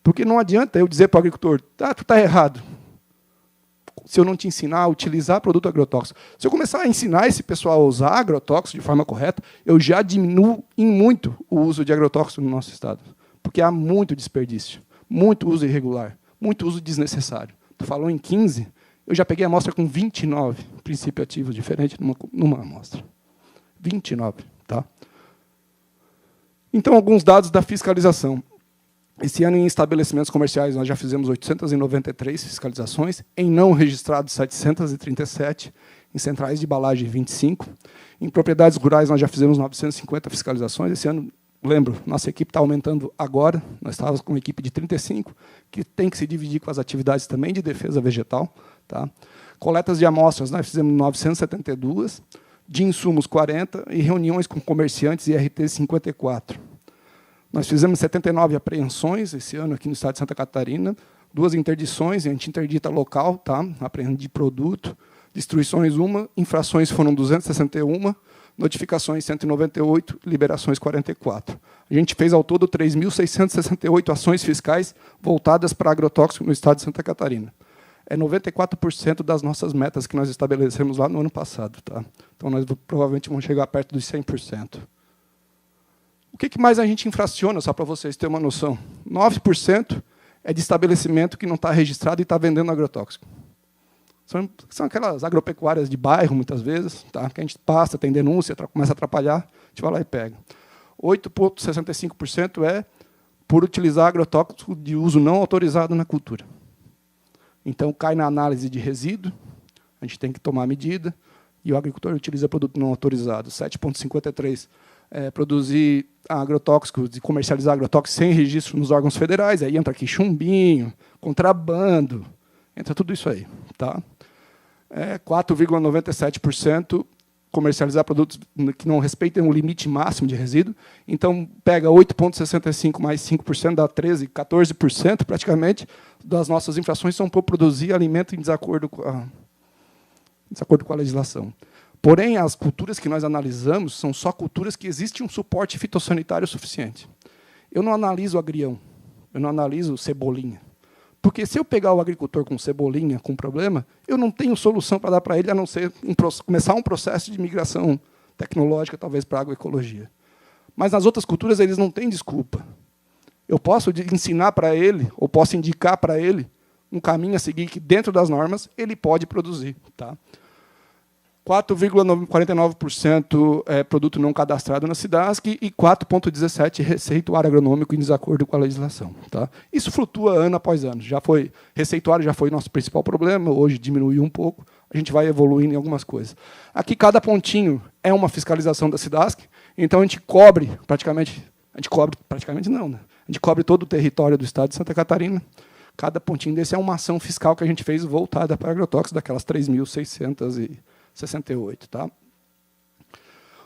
Porque não adianta eu dizer para o agricultor, tu está errado, se eu não te ensinar a utilizar produto agrotóxico. Se eu começar a ensinar esse pessoal a usar agrotóxico de forma correta, eu já diminuo em muito o uso de agrotóxico no nosso estado. Porque há muito desperdício, muito uso irregular, muito uso desnecessário. Tu falou em 15, eu já peguei a amostra com 29 princípios ativos diferentes numa amostra. 29, tá? Então, alguns dados da fiscalização. Esse ano, em estabelecimentos comerciais, nós já fizemos 893 fiscalizações, em não registrados, 737, em centrais de embalagem, 25. Em propriedades rurais, nós já fizemos 950 fiscalizações. Esse ano, lembro, nossa equipe está aumentando agora, nós estávamos com uma equipe de 35, que tem que se dividir com as atividades também de defesa vegetal. Tá? Coletas de amostras, nós fizemos 972, de insumos, 40, e reuniões com comerciantes, IRT, 54. Nós fizemos 79 apreensões esse ano aqui no estado de Santa Catarina, 2 interdições, a gente interdita local, tá? Apreende produto, destruições 1, infrações foram 261, notificações 198, liberações 44. A gente fez ao todo 3.668 ações fiscais voltadas para agrotóxico no estado de Santa Catarina. É 94% das nossas metas que nós estabelecemos lá no ano passado. Tá? Então, nós provavelmente vamos chegar perto dos 100%. O que mais a gente infraciona, só para vocês terem uma noção? 9% é de estabelecimento que não está registrado e está vendendo agrotóxico. São aquelas agropecuárias de bairro, muitas vezes, tá? Que a gente passa, tem denúncia, começa a atrapalhar, a gente vai lá e pega. 8,65% é por utilizar agrotóxico de uso não autorizado na cultura. Então, cai na análise de resíduo, a gente tem que tomar medida, e o agricultor utiliza produto não autorizado. 7,53% produzir agrotóxicos e comercializar agrotóxicos sem registro nos órgãos federais, aí entra aqui chumbinho, contrabando, entra tudo isso aí. Tá? 4,97% comercializar produtos que não respeitem o limite máximo de resíduo. Então, pega 8,65% mais 5%, dá 13%, 14% praticamente das nossas infrações são por produzir alimento em desacordo com a legislação. Porém, as culturas que nós analisamos são só culturas que existe um suporte fitossanitário suficiente. Eu não analiso agrião, eu não analiso cebolinha. Porque se eu pegar o agricultor com cebolinha, com problema, eu não tenho solução para dar para ele, a não ser começar um processo de migração tecnológica, talvez, para a agroecologia. Mas nas outras culturas, eles não têm desculpa. Eu posso ensinar para ele, ou posso indicar para ele, um caminho a seguir que, dentro das normas, ele pode produzir. Tá? 4,49% é produto não cadastrado na SIDASC e 4,17% receituário agronômico em desacordo com a legislação. Tá? Isso flutua ano após ano. Receituário já foi nosso principal problema, hoje diminuiu um pouco, a gente vai evoluindo em algumas coisas. Aqui, cada pontinho é uma fiscalização da SIDASC, então a gente cobre todo o território do estado de Santa Catarina. Cada pontinho desse é uma ação fiscal que a gente fez voltada para agrotóxicos, daquelas 3.668. Tá?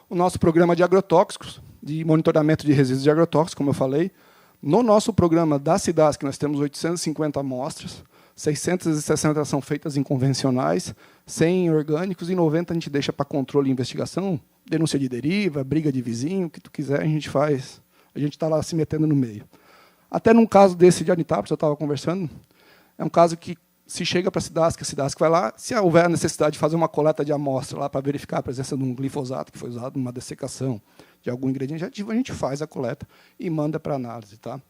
O nosso programa de agrotóxicos, de monitoramento de resíduos de agrotóxicos, como eu falei, no nosso programa da SIDASC, nós temos 850 amostras, 660 são feitas em convencionais, 100 em orgânicos e 90 a gente deixa para controle e investigação, denúncia de deriva, briga de vizinho, o que tu quiser, a gente faz. A gente está lá se metendo no meio. Até num caso desse de Anitápolis, eu estava conversando, é um caso que se chega para a SIDASC vai lá, se houver a necessidade de fazer uma coleta de amostra lá para verificar a presença de um glifosato que foi usado numa dessecação de algum ingrediente ativo, a gente faz a coleta e manda para análise. Tá?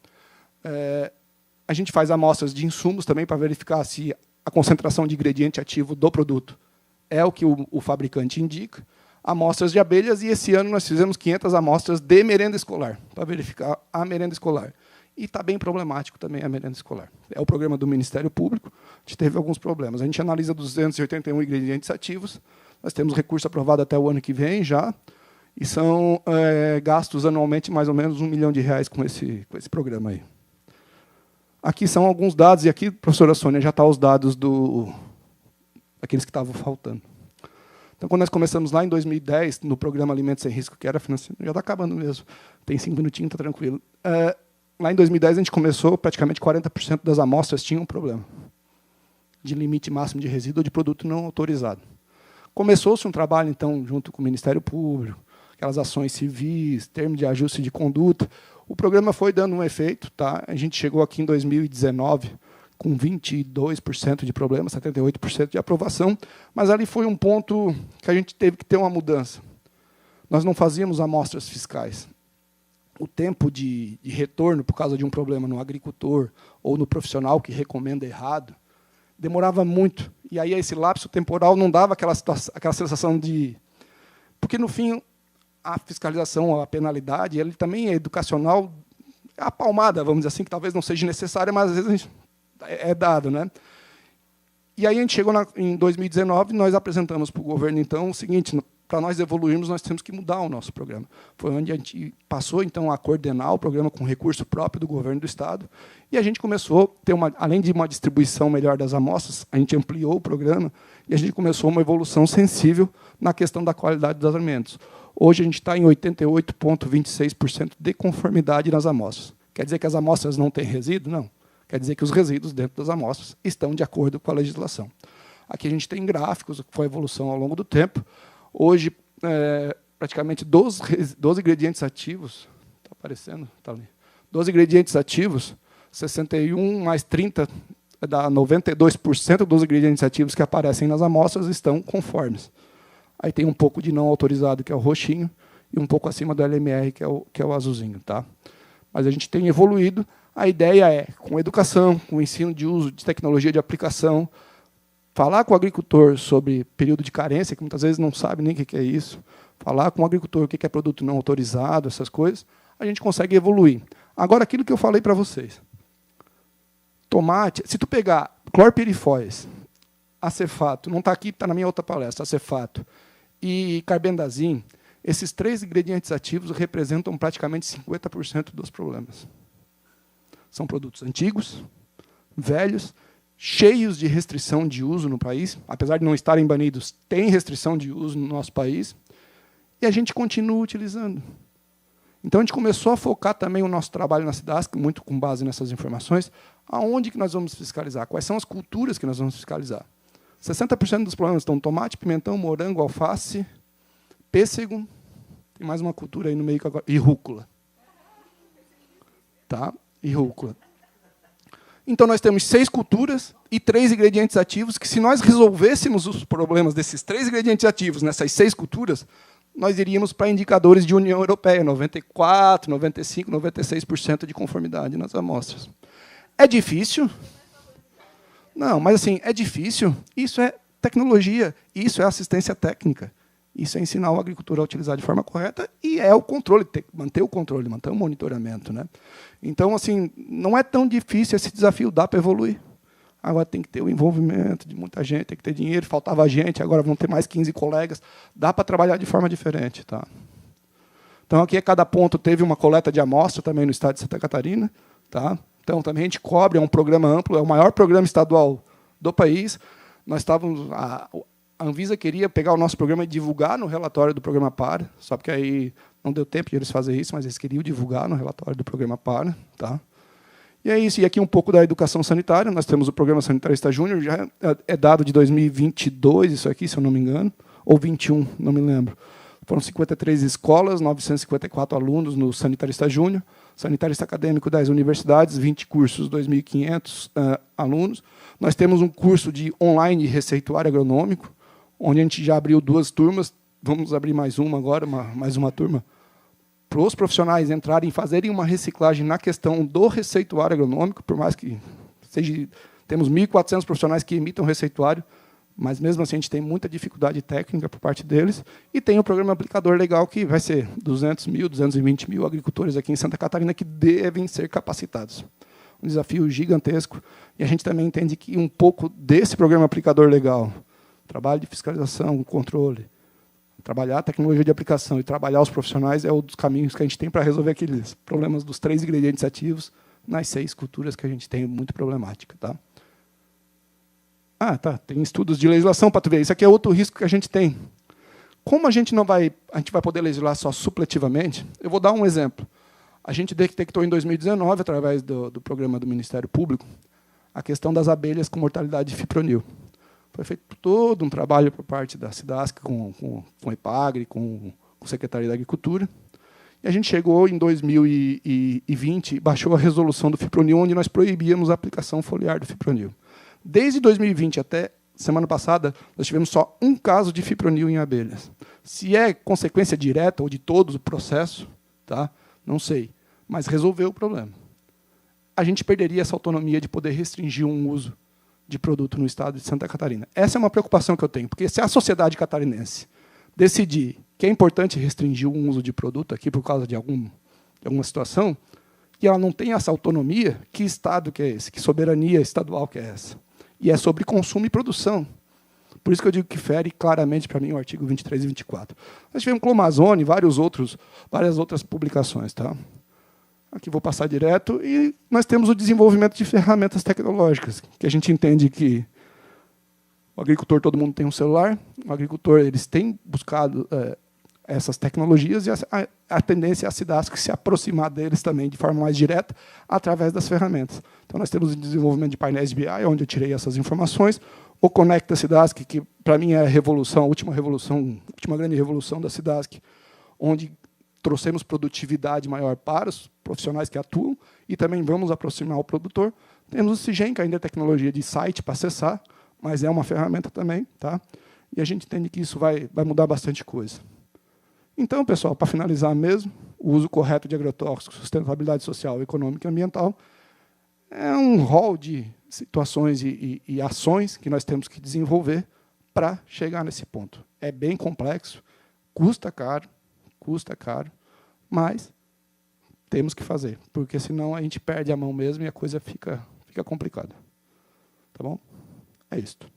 A gente faz amostras de insumos também para verificar se a concentração de ingrediente ativo do produto é o que o fabricante indica. Amostras de abelhas, e esse ano nós fizemos 500 amostras de merenda escolar, para verificar a merenda escolar. E está bem problemático também a merenda escolar. É o programa do Ministério Público, gente teve alguns problemas. A gente analisa 281 ingredientes ativos, nós temos recurso aprovado até o ano que vem já, e são gastos anualmente mais ou menos R$1 milhão com esse programa aí. Aqui são alguns dados, e aqui, professora Sônia, já estão os dados daqueles que estavam faltando. Então, quando nós começamos lá em 2010, no programa Alimentos Sem Risco, que era financiado, já está acabando mesmo, tem 5 minutinhos, está tranquilo. Lá em 2010, a gente começou, praticamente 40% das amostras tinham um problema de limite máximo de resíduo ou de produto não autorizado. Começou-se um trabalho, então, junto com o Ministério Público, aquelas ações civis, termo de ajuste de conduta. O programa foi dando um efeito. Tá? A gente chegou aqui em 2019 com 22% de problemas, 78% de aprovação, mas ali foi um ponto que a gente teve que ter uma mudança. Nós não fazíamos amostras fiscais. O tempo de retorno, por causa de um problema no agricultor ou no profissional que recomenda errado, demorava muito. E aí esse lapso temporal não dava aquela sensação de... Porque, no fim, a fiscalização, a penalidade, ele também é educacional, a palmada, vamos dizer assim, que talvez não seja necessária, mas às vezes é dado. Né? E aí a gente chegou em 2019, nós apresentamos para o governo, então, o seguinte: para nós evoluirmos, nós temos que mudar o nosso programa. Foi onde a gente passou, então, a coordenar o programa com recurso próprio do governo do Estado, e a gente começou a ter, além de uma distribuição melhor das amostras, a gente ampliou o programa, e a gente começou uma evolução sensível na questão da qualidade dos alimentos. Hoje, a gente está em 88,26% de conformidade nas amostras. Quer dizer que as amostras não têm resíduo? Não. Quer dizer que os resíduos dentro das amostras estão de acordo com a legislação. Aqui a gente tem gráficos, que foi a evolução ao longo do tempo. Hoje, praticamente 12 ingredientes ativos, está aparecendo? Está ali. 12 ingredientes ativos, 61 mais 30, dá 92% dos ingredientes ativos que aparecem nas amostras estão conformes. Aí tem um pouco de não autorizado, que é o roxinho, e um pouco acima do LMR, que é o azulzinho. Tá? Mas a gente tem evoluído. A ideia é, com educação, com ensino de uso de tecnologia de aplicação, falar com o agricultor sobre período de carência, que muitas vezes não sabe nem o que é isso, falar com o agricultor o que é produto não autorizado, essas coisas, a gente consegue evoluir. Agora, aquilo que eu falei para vocês. Tomate, se tu pegar clorpirifós, acefato, não está aqui, está na minha outra palestra, acefato, e carbendazim, esses 3 ingredientes ativos representam praticamente 50% dos problemas. São produtos antigos, velhos, cheios de restrição de uso no país, apesar de não estarem banidos, tem restrição de uso no nosso país, e a gente continua utilizando. Então, a gente começou a focar também o nosso trabalho na SIDASC, muito com base nessas informações, aonde que nós vamos fiscalizar, quais são as culturas que nós vamos fiscalizar. 60% dos problemas estão tomate, pimentão, morango, alface, pêssego, tem mais uma cultura aí no meio, e rúcula. Tá? E rúcula. Então, nós temos 6 culturas e 3 ingredientes ativos, que se nós resolvêssemos os problemas desses 3 ingredientes ativos nessas 6 culturas, nós iríamos para indicadores de União Europeia, 94%, 95%, 96% de conformidade nas amostras. É difícil? Não, mas assim, é difícil. Isso é tecnologia, isso é assistência técnica. Isso é ensinar o agricultor a utilizar de forma correta e é o controle, manter o monitoramento. Né? Então, assim, não é tão difícil esse desafio, dá para evoluir. Agora tem que ter o envolvimento de muita gente, tem que ter dinheiro, faltava gente, agora vão ter mais 15 colegas. Dá para trabalhar de forma diferente. Tá? Então, aqui a cada ponto teve uma coleta de amostra também no estado de Santa Catarina. Tá? Então, também a gente cobre, é um programa amplo, é o maior programa estadual do país. Nós estávamos... A Anvisa queria pegar o nosso programa e divulgar no relatório do programa PAR, só porque aí não deu tempo de eles fazerem isso, mas eles queriam divulgar no relatório do programa PAR. Tá? E é isso. E aqui um pouco da educação sanitária. Nós temos o Programa Sanitarista Júnior, já é dado de 2022, isso aqui, se eu não me engano, ou 21, não me lembro. Foram 53 escolas, 954 alunos no Sanitarista Júnior, Sanitarista Acadêmico 10 universidades, 20 cursos, 2.500 alunos. Nós temos um curso de online receituário agronômico, onde a gente já abriu 2 turmas, vamos abrir mais uma agora, mais uma turma, para os profissionais entrarem e fazerem uma reciclagem na questão do receituário agronômico, por mais que seja, temos 1.400 profissionais que emitam receituário, mas mesmo assim a gente tem muita dificuldade técnica por parte deles, e tem o programa aplicador legal, que vai ser 200 mil, 220 mil agricultores aqui em Santa Catarina que devem ser capacitados. um desafio gigantesco. E a gente também entende que um pouco desse programa aplicador legal, trabalho de fiscalização, controle, trabalhar a tecnologia de aplicação e trabalhar os profissionais é um dos caminhos que a gente tem para resolver aqueles problemas dos 3 ingredientes ativos nas 6 culturas que a gente tem muito problemática. Tá? Tem estudos de legislação para tu ver. Isso aqui é outro risco que a gente tem. Como a gente vai poder legislar só supletivamente, eu vou dar um exemplo. A gente detectou em 2019, através do programa do Ministério Público, a questão das abelhas com mortalidade de fipronil. Foi feito todo um trabalho por parte da SIDASC com o EPAGRE, com a Secretaria da Agricultura. E a gente chegou em 2020 e baixou a resolução do fipronil, onde nós proibíamos a aplicação foliar do fipronil. Desde 2020 até semana passada, nós tivemos só um caso de fipronil em abelhas. Se é consequência direta ou de todo o processo, tá? Não sei, mas resolveu o problema. A gente perderia essa autonomia de poder restringir um uso de produto no estado de Santa Catarina. Essa é uma preocupação que eu tenho, porque se a sociedade catarinense decidir que é importante restringir um uso de produto aqui por causa de alguma situação, e ela não tem essa autonomia, que estado que é esse? Que soberania estadual que é essa? E é sobre consumo e produção. Por isso que eu digo que fere claramente para mim o artigo 23 e 24. Nós tivemos Clomazone, várias outras publicações. Tá? Aqui vou passar direto. E nós temos o desenvolvimento de ferramentas tecnológicas, que a gente entende que o agricultor, todo mundo tem um celular, o agricultor, eles têm buscado essas tecnologias, e a tendência é a SIDASC se aproximar deles também de forma mais direta, através das ferramentas. Então, nós temos o desenvolvimento de painéis BI, onde eu tirei essas informações, o Conecta SIDASC, que, para mim, é a última grande revolução da SIDASC, onde trouxemos produtividade maior para os profissionais que atuam, e também vamos aproximar o produtor. Temos o CIGEM, que ainda é tecnologia de site para acessar, mas é uma ferramenta também. Tá? E a gente entende que isso vai mudar bastante coisa. Então, pessoal, para finalizar mesmo, o uso correto de agrotóxicos, sustentabilidade social, econômica e ambiental é um rol de situações e ações que nós temos que desenvolver para chegar nesse ponto. É bem complexo, custa caro, mas temos que fazer, porque senão a gente perde a mão mesmo e a coisa fica complicada. Tá bom? É isto.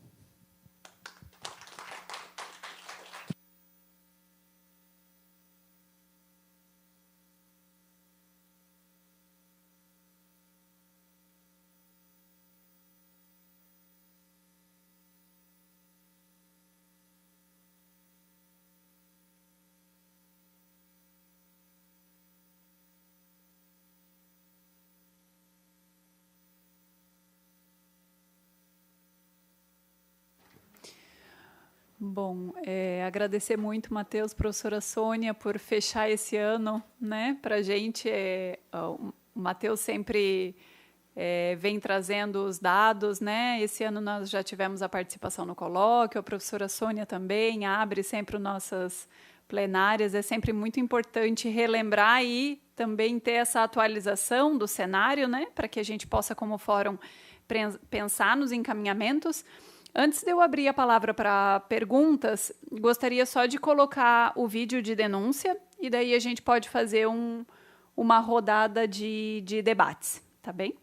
Bom, agradecer muito, Matheus, professora Sônia, por fechar esse ano, né? Para a gente, o Matheus sempre vem trazendo os dados, né? Esse ano nós já tivemos a participação no colóquio, a professora Sônia também abre sempre nossas plenárias. É sempre muito importante relembrar e também ter essa atualização do cenário, né? Para que a gente possa, como fórum, pensar nos encaminhamentos. Antes de eu abrir a palavra para perguntas, gostaria só de colocar o vídeo de denúncia e daí a gente pode fazer uma rodada de debates, tá bem?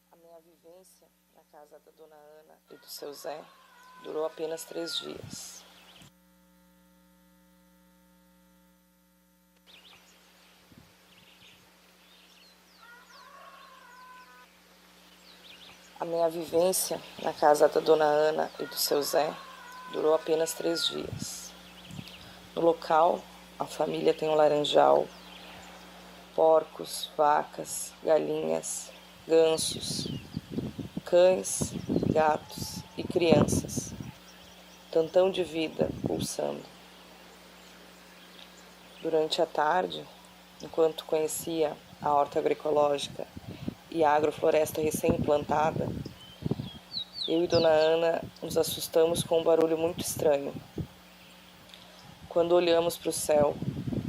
A minha vivência na casa da dona Ana e do seu Zé durou apenas 3 dias. A minha vivência na casa da dona Ana e do seu Zé durou apenas 3 dias. No local, a família tem um laranjal, porcos, vacas, galinhas, gansos, cães, gatos e crianças. Tantão de vida pulsando. Durante a tarde, enquanto conhecia a horta agroecológica e a agrofloresta recém-implantada, eu e dona Ana nos assustamos com um barulho muito estranho. Quando olhamos para o céu,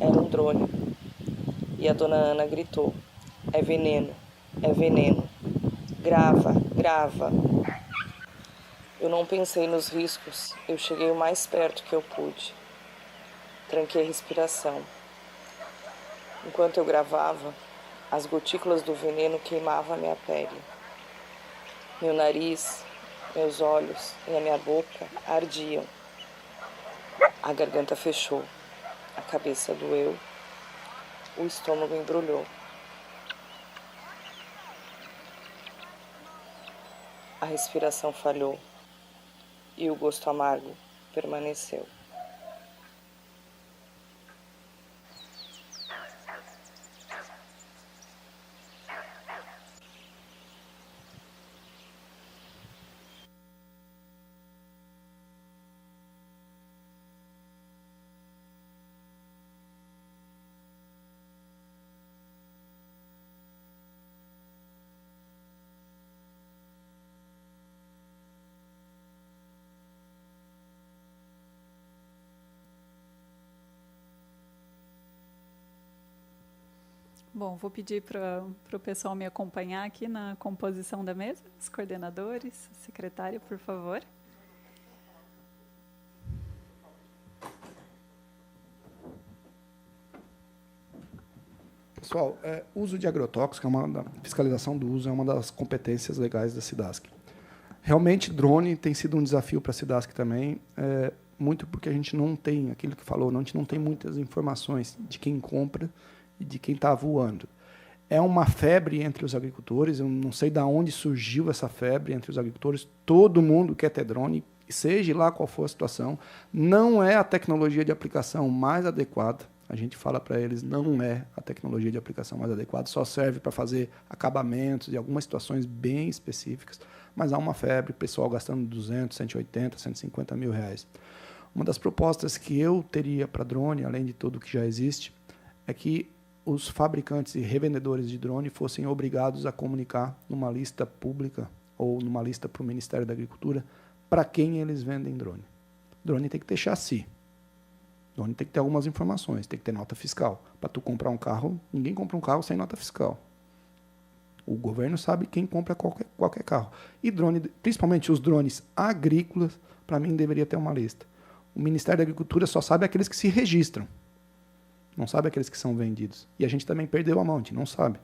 era um drone. E a dona Ana gritou: é veneno, grava, grava. Eu não pensei nos riscos, eu cheguei o mais perto que eu pude. Tranquei a respiração. Enquanto eu gravava, as gotículas do veneno queimavam a minha pele. Meu nariz, meus olhos e a minha boca ardiam. A garganta fechou, a cabeça doeu, o estômago embrulhou. A respiração falhou e o gosto amargo permaneceu. Bom, vou pedir para o pessoal me acompanhar aqui na composição da mesa, os coordenadores, secretário, por favor. Pessoal, uso de agrotóxico, fiscalização do uso é uma das competências legais da SIDASC. Realmente, drone tem sido um desafio para a SIDASC também, muito porque a gente não tem, aquilo que falou, a gente não tem muitas informações de quem compra e de quem está voando. É uma febre entre os agricultores, eu não sei de onde surgiu essa febre entre os agricultores, todo mundo quer ter drone, seja lá qual for a situação, não é a tecnologia de aplicação mais adequada, a gente fala para eles, não é a tecnologia de aplicação mais adequada, só serve para fazer acabamentos e algumas situações bem específicas, mas há uma febre, pessoal gastando 200, 180, 150 mil reais. Uma das propostas que eu teria para drone, além de tudo que já existe, é que os fabricantes e revendedores de drone fossem obrigados a comunicar numa lista pública ou numa lista para o Ministério da Agricultura para quem eles vendem drone. Drone tem que ter chassi. Drone tem que ter algumas informações, tem que ter nota fiscal. Para tu comprar um carro, ninguém compra um carro sem nota fiscal. O governo sabe quem compra qualquer carro. E drone, principalmente os drones agrícolas, para mim deveria ter uma lista. O Ministério da Agricultura só sabe aqueles que se registram. Não sabe aqueles que são vendidos. E a gente também perdeu a mão, a gente não sabe.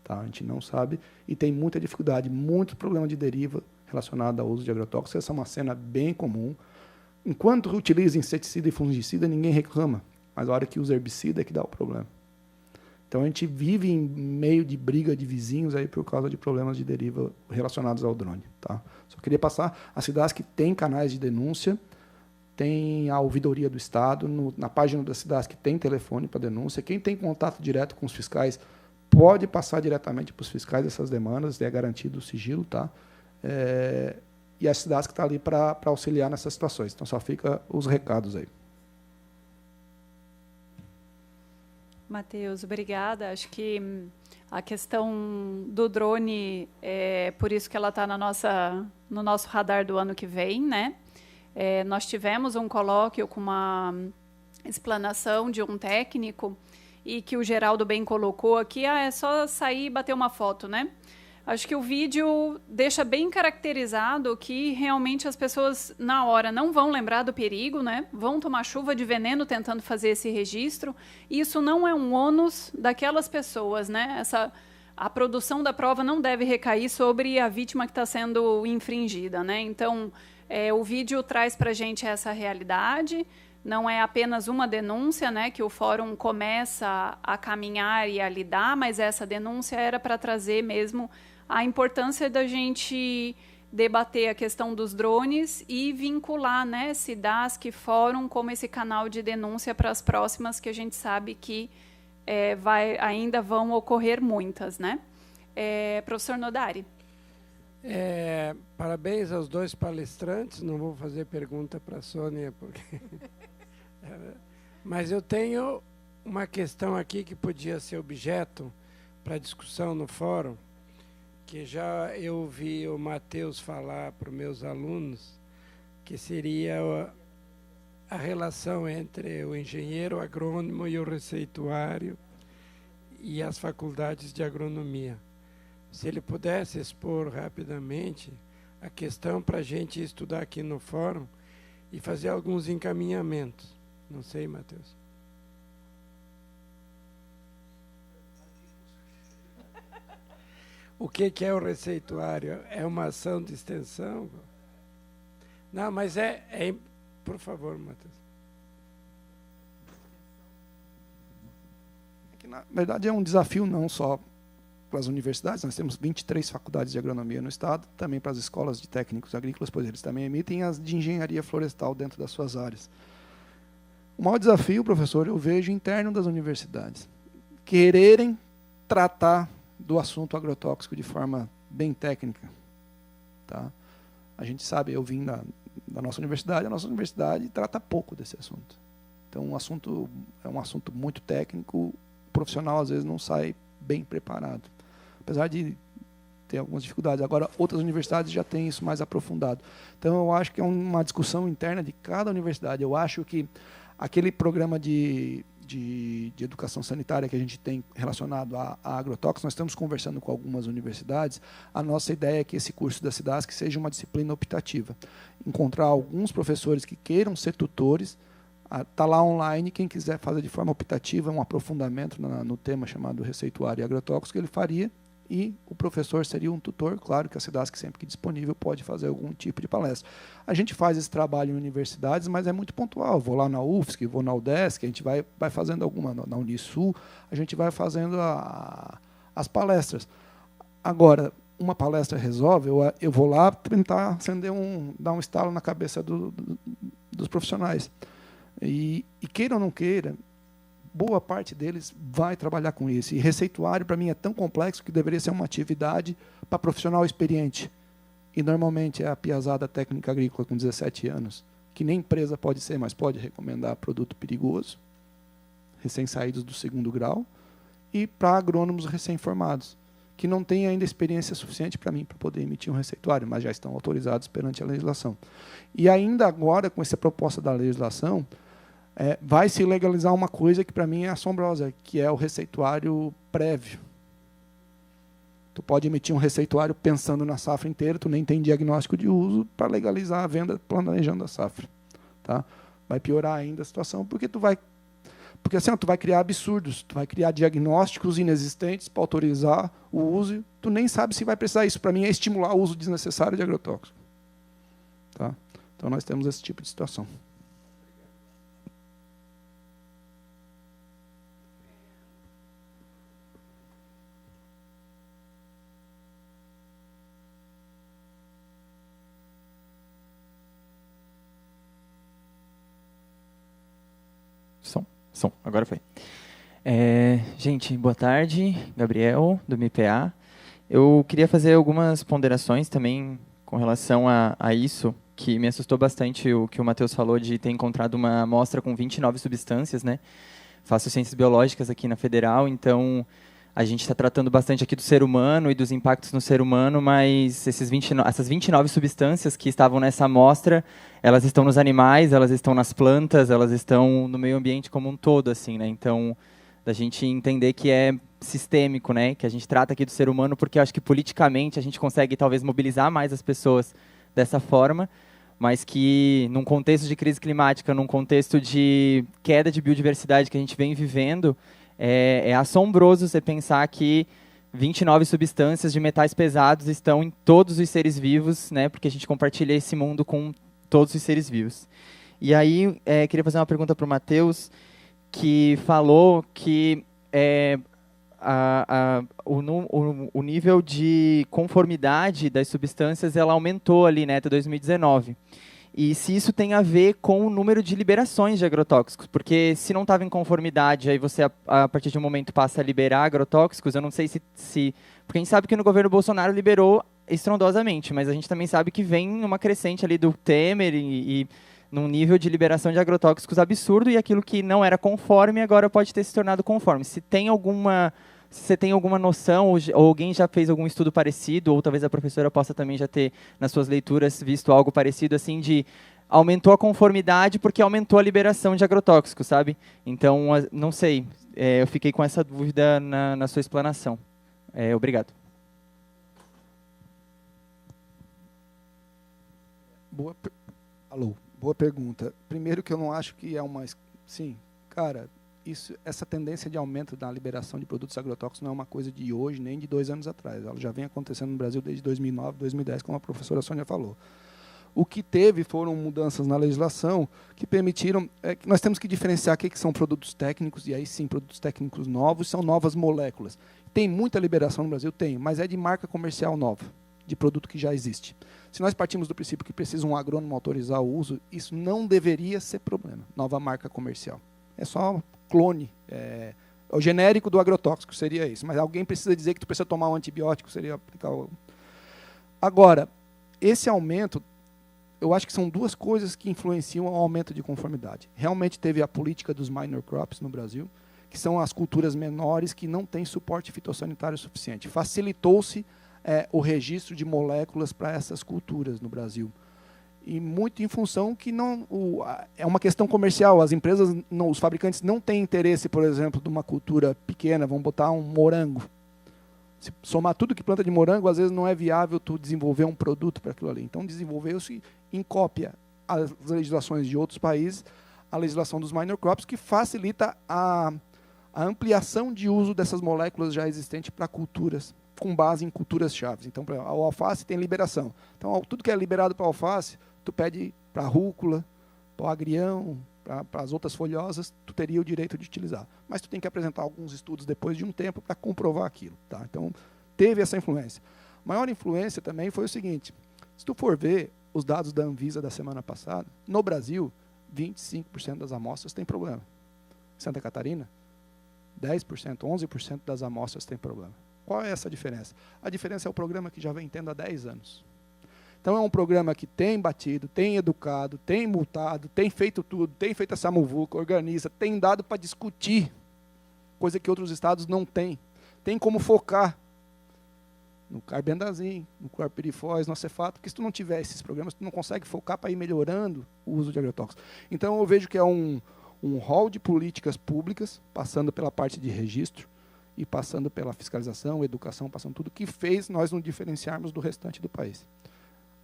Tá? A gente não sabe e tem muita dificuldade, muito problema de deriva relacionado ao uso de agrotóxicos. Essa é uma cena bem comum. Enquanto utiliza inseticida e fungicida, ninguém reclama. Mas a hora que usa herbicida é que dá o problema. Então a gente vive em meio de briga de vizinhos aí por causa de problemas de deriva relacionados ao drone. Tá? Só queria passar, a SIDASC tem canais de denúncia, tem a ouvidoria do Estado, na página da SIDASC tem telefone para denúncia. Quem tem contato direto com os fiscais pode passar diretamente para os fiscais essas demandas, é garantido o sigilo. Tá? E a SIDASC está ali para auxiliar nessas situações. Então, só fica os recados aí. Matheus, obrigada. Acho que a questão do drone, por isso que ela está no nosso radar do ano que vem, né? Nós tivemos um colóquio com uma explanação de um técnico e que o Geraldo bem colocou aqui, é só sair e bater uma foto, né? Acho que o vídeo deixa bem caracterizado que realmente as pessoas, na hora, não vão lembrar do perigo, né? Vão tomar chuva de veneno tentando fazer esse registro. Isso não é um ônus daquelas pessoas, né? A produção da prova não deve recair sobre a vítima que está sendo infringida, né? Então, o vídeo traz para a gente essa realidade. Não é apenas uma denúncia, né, que o fórum começa a caminhar e a lidar, mas essa denúncia era para trazer mesmo a importância da gente debater a questão dos drones e vincular, né, SIDASC, fórum, como esse canal de denúncia para as próximas, que a gente sabe que ainda vão ocorrer muitas, né? Professor Nodari. Parabéns aos dois palestrantes. Não vou fazer pergunta para a Sônia, porque... Mas eu tenho uma questão aqui que podia ser objeto para discussão no fórum, que já eu ouvi o Matheus falar para os meus alunos, que seria a relação entre o engenheiro agrônomo e o receituário e as faculdades de agronomia. Se ele pudesse expor rapidamente a questão para a gente estudar aqui no fórum e fazer alguns encaminhamentos. Não sei, Matheus. O que é o receituário? É uma ação de extensão? Não, mas por favor, Matheus. Na verdade, é um desafio não só para as universidades, nós temos 23 faculdades de agronomia no estado, também para as escolas de técnicos agrícolas, pois eles também emitem as de engenharia florestal dentro das suas áreas. O maior desafio, professor, eu vejo interno das universidades. Quererem tratar do assunto agrotóxico de forma bem técnica. Tá? A gente sabe, eu vim da nossa universidade, a nossa universidade trata pouco desse assunto. Então, é um assunto muito técnico, o profissional, às vezes, não sai bem preparado. Apesar de ter algumas dificuldades. Agora, outras universidades já têm isso mais aprofundado. Então, eu acho que é uma discussão interna de cada universidade. Eu acho que aquele programa de educação sanitária que a gente tem relacionado a agrotóxicos, nós estamos conversando com algumas universidades, a nossa ideia é que esse curso da SIDASC seja uma disciplina optativa. Encontrar alguns professores que queiram ser tutores, está lá online, quem quiser fazer de forma optativa um aprofundamento no tema chamado receituário e agrotóxico, ele faria, e o professor seria um tutor, claro que a SIDASC sempre que disponível pode fazer algum tipo de palestra. A gente faz esse trabalho em universidades, mas é muito pontual. Vou lá na UFSC, vou na UDESC, a gente vai fazendo alguma, na Unisul, a gente vai fazendo as palestras. Agora, uma palestra resolve, eu vou lá tentar dar um estalo na cabeça dos profissionais. E queira ou não queira, boa parte deles vai trabalhar com isso. E receituário, para mim, é tão complexo que deveria ser uma atividade para profissional experiente. E, normalmente, é a piazada técnica agrícola com 17 anos, que nem empresa pode ser, mas pode recomendar produto perigoso, recém-saídos do 2º grau, e para agrônomos recém-formados, que não têm ainda experiência suficiente para mim para poder emitir um receituário, mas já estão autorizados perante a legislação. E ainda agora, com essa proposta da legislação, vai se legalizar uma coisa que para mim é assombrosa, que é o receituário prévio. Tu pode emitir um receituário pensando na safra inteira, tu nem tem diagnóstico de uso para legalizar a venda planejando a safra. Tá? Vai piorar ainda a situação, porque assim, tu vai criar absurdos, tu vai criar diagnósticos inexistentes para autorizar o uso, tu nem sabe se vai precisar. Isso, para mim, é estimular o uso desnecessário de agrotóxico. Tá? Então, nós temos esse tipo de situação. Som, agora foi. Gente, boa tarde, Gabriel, do MPA. Eu queria fazer algumas ponderações também com relação a isso, que me assustou bastante o que o Matheus falou de ter encontrado uma amostra com 29 substâncias, né? Faço ciências biológicas aqui na Federal, então a gente está tratando bastante aqui do ser humano e dos impactos no ser humano, mas essas 29 substâncias que estavam nessa amostra, elas estão nos animais, elas estão nas plantas, elas estão no meio ambiente como um todo, assim, né? Então, da gente entender que é sistêmico, né? Que a gente trata aqui do ser humano, porque eu acho que politicamente a gente consegue talvez mobilizar mais as pessoas dessa forma, mas que num contexto de crise climática, num contexto de queda de biodiversidade que a gente vem vivendo, é assombroso você pensar que 29 substâncias de metais pesados estão em todos os seres vivos, né, porque a gente compartilha esse mundo com todos os seres vivos. E aí, queria fazer uma pergunta para o Matheus, que falou que o nível de conformidade das substâncias ela aumentou ali, né, até 2019. E se isso tem a ver com o número de liberações de agrotóxicos, porque se não estava em conformidade, aí você, a partir de um momento, passa a liberar agrotóxicos, eu não sei se... Porque a gente sabe que no governo Bolsonaro liberou estrondosamente, mas a gente também sabe que vem uma crescente ali do Temer e num nível de liberação de agrotóxicos absurdo, e aquilo que não era conforme agora pode ter se tornado conforme. Se você tem alguma noção, ou alguém já fez algum estudo parecido, ou talvez a professora possa também já ter, nas suas leituras, visto algo parecido, assim, de aumentou a conformidade porque aumentou a liberação de agrotóxicos, sabe? Então, não sei, eu fiquei com essa dúvida na sua explanação. Obrigado. Boa pergunta. Primeiro que eu não acho que é uma... Sim, cara, essa tendência de aumento da liberação de produtos agrotóxicos não é uma coisa de hoje, nem de 2 anos atrás. Ela já vem acontecendo no Brasil desde 2009, 2010, como a professora Sônia falou. O que teve foram mudanças na legislação que permitiram... que nós temos que diferenciar o que são produtos técnicos, e aí sim, produtos técnicos novos, são novas moléculas. Tem muita liberação no Brasil? Tem, mas é de marca comercial nova, de produto que já existe. Se nós partimos do princípio que precisa um agrônomo autorizar o uso, isso não deveria ser problema, nova marca comercial. É só clone, o genérico do agrotóxico seria isso, mas alguém precisa dizer que tu precisa tomar um antibiótico, seria aplicar o... Agora, esse aumento, eu acho que são 2 coisas que influenciam o aumento de conformidade. Realmente teve a política dos minor crops no Brasil, que são as culturas menores que não têm suporte fitossanitário suficiente. Facilitou-se o registro de moléculas para essas culturas no Brasil. E muito em função que é uma questão comercial. As empresas, os fabricantes não têm interesse, por exemplo, de uma cultura pequena, vamos botar um morango. Se somar tudo que planta de morango, às vezes não é viável tu desenvolver um produto para aquilo ali. Então desenvolveu-se em cópia às legislações de outros países, a legislação dos minor crops, que facilita a ampliação de uso dessas moléculas já existentes para culturas, com base em culturas chaves. Então, a alface tem liberação. Então, tudo que é liberado para a alface, tu pede para a rúcula, para o agrião, para as outras folhosas, tu teria o direito de utilizar. Mas tu tem que apresentar alguns estudos depois de um tempo para comprovar aquilo. Tá? Então, teve essa influência. A maior influência também foi o seguinte, se tu for ver os dados da Anvisa da semana passada, no Brasil, 25% das amostras têm problema. Santa Catarina, 10%, 11% das amostras têm problema. Qual é essa diferença? A diferença é o programa que já vem tendo há 10 anos. Então é um programa que tem batido, tem educado, tem multado, tem feito tudo, tem feito essa muvuca, organiza, tem dado para discutir, coisa que outros estados não têm. Tem como focar no carbendazim, no clorpirifos, no acefato, porque se tu não tiver esses programas, tu não consegue focar para ir melhorando o uso de agrotóxicos. Então eu vejo que é um rol de políticas públicas, passando pela parte de registro, e passando pela fiscalização, educação, passando tudo, que fez nós nos diferenciarmos do restante do país.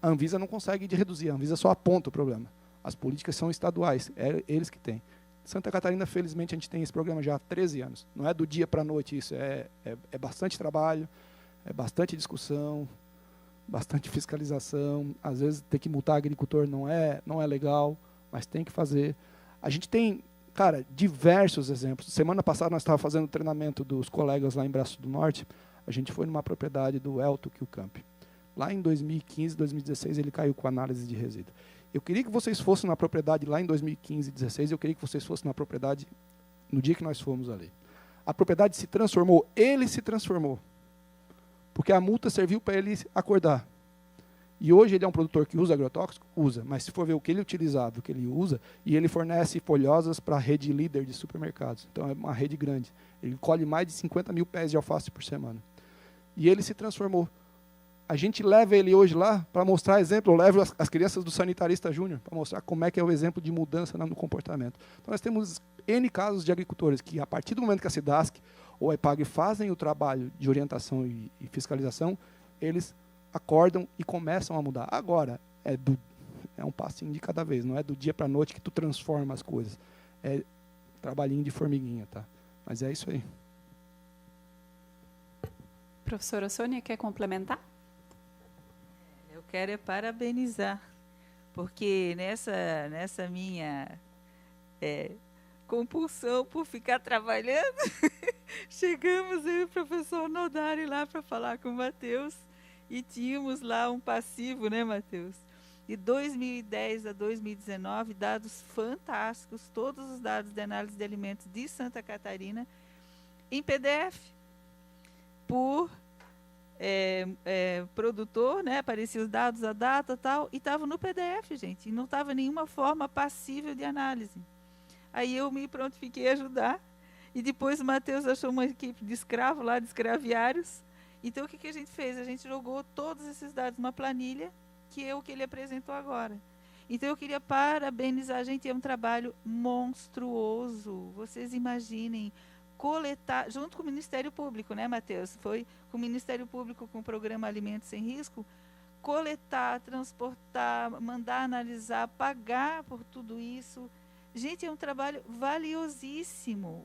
A Anvisa não consegue reduzir, a Anvisa só aponta o problema. As políticas são estaduais, eles que têm. Santa Catarina, felizmente, a gente tem esse programa já há 13 anos. Não é do dia para a noite isso, é bastante trabalho, é bastante discussão, bastante fiscalização. Às vezes, ter que multar agricultor não é legal, mas tem que fazer. A gente tem... Cara, diversos exemplos. Semana passada nós estávamos fazendo treinamento dos colegas lá em Braço do Norte. A gente foi numa propriedade do Elton Kilcamp. Lá em 2015, 2016, ele caiu com análise de resíduo. Eu queria que vocês fossem na propriedade lá em 2015, 2016. Eu queria que vocês fossem na propriedade no dia que nós fomos ali. A propriedade se transformou, ele se transformou. Porque a multa serviu para ele acordar. E hoje ele é um produtor que usa agrotóxico? Usa. Mas se for ver o que ele utilizava, o que ele usa, e ele fornece folhosas para a rede líder de supermercados. Então é uma rede grande. Ele colhe mais de 50 mil pés de alface por semana. E ele se transformou. A gente leva ele hoje lá para mostrar exemplo. Eu levo as crianças do sanitarista júnior para mostrar como é que é o exemplo de mudança no comportamento. Então nós temos N casos de agricultores que, a partir do momento que a SIDASC ou a EPAG fazem o trabalho de orientação e fiscalização, eles acordam e começam a mudar. Agora, é um passinho de cada vez, não é do dia para a noite que tu transforma as coisas. É trabalhinho de formiguinha, tá? Mas é isso aí. Professora Sônia, quer complementar? Eu quero parabenizar, porque nessa minha compulsão por ficar trabalhando, chegamos eu e o professor Nodari lá para falar com o Matheus, e tínhamos lá um passivo, né, Matheus? De 2010 a 2019, dados fantásticos, todos os dados de análise de alimentos de Santa Catarina, em PDF, por produtor, né? Apareciam os dados, a data e tal, e estava no PDF, gente, e não estava nenhuma forma passível de análise. Aí eu me prontifiquei a ajudar, e depois o Matheus achou uma equipe de escravo lá, de escraviários. Então, o que a gente fez? A gente jogou todos esses dados numa planilha, que é o que ele apresentou agora. Então, eu queria parabenizar a gente, é um trabalho monstruoso. Vocês imaginem, coletar, junto com o Ministério Público, né, Matheus? Foi com o Ministério Público, com o programa Alimentos Sem Risco, coletar, transportar, mandar analisar, pagar por tudo isso. Gente, é um trabalho valiosíssimo,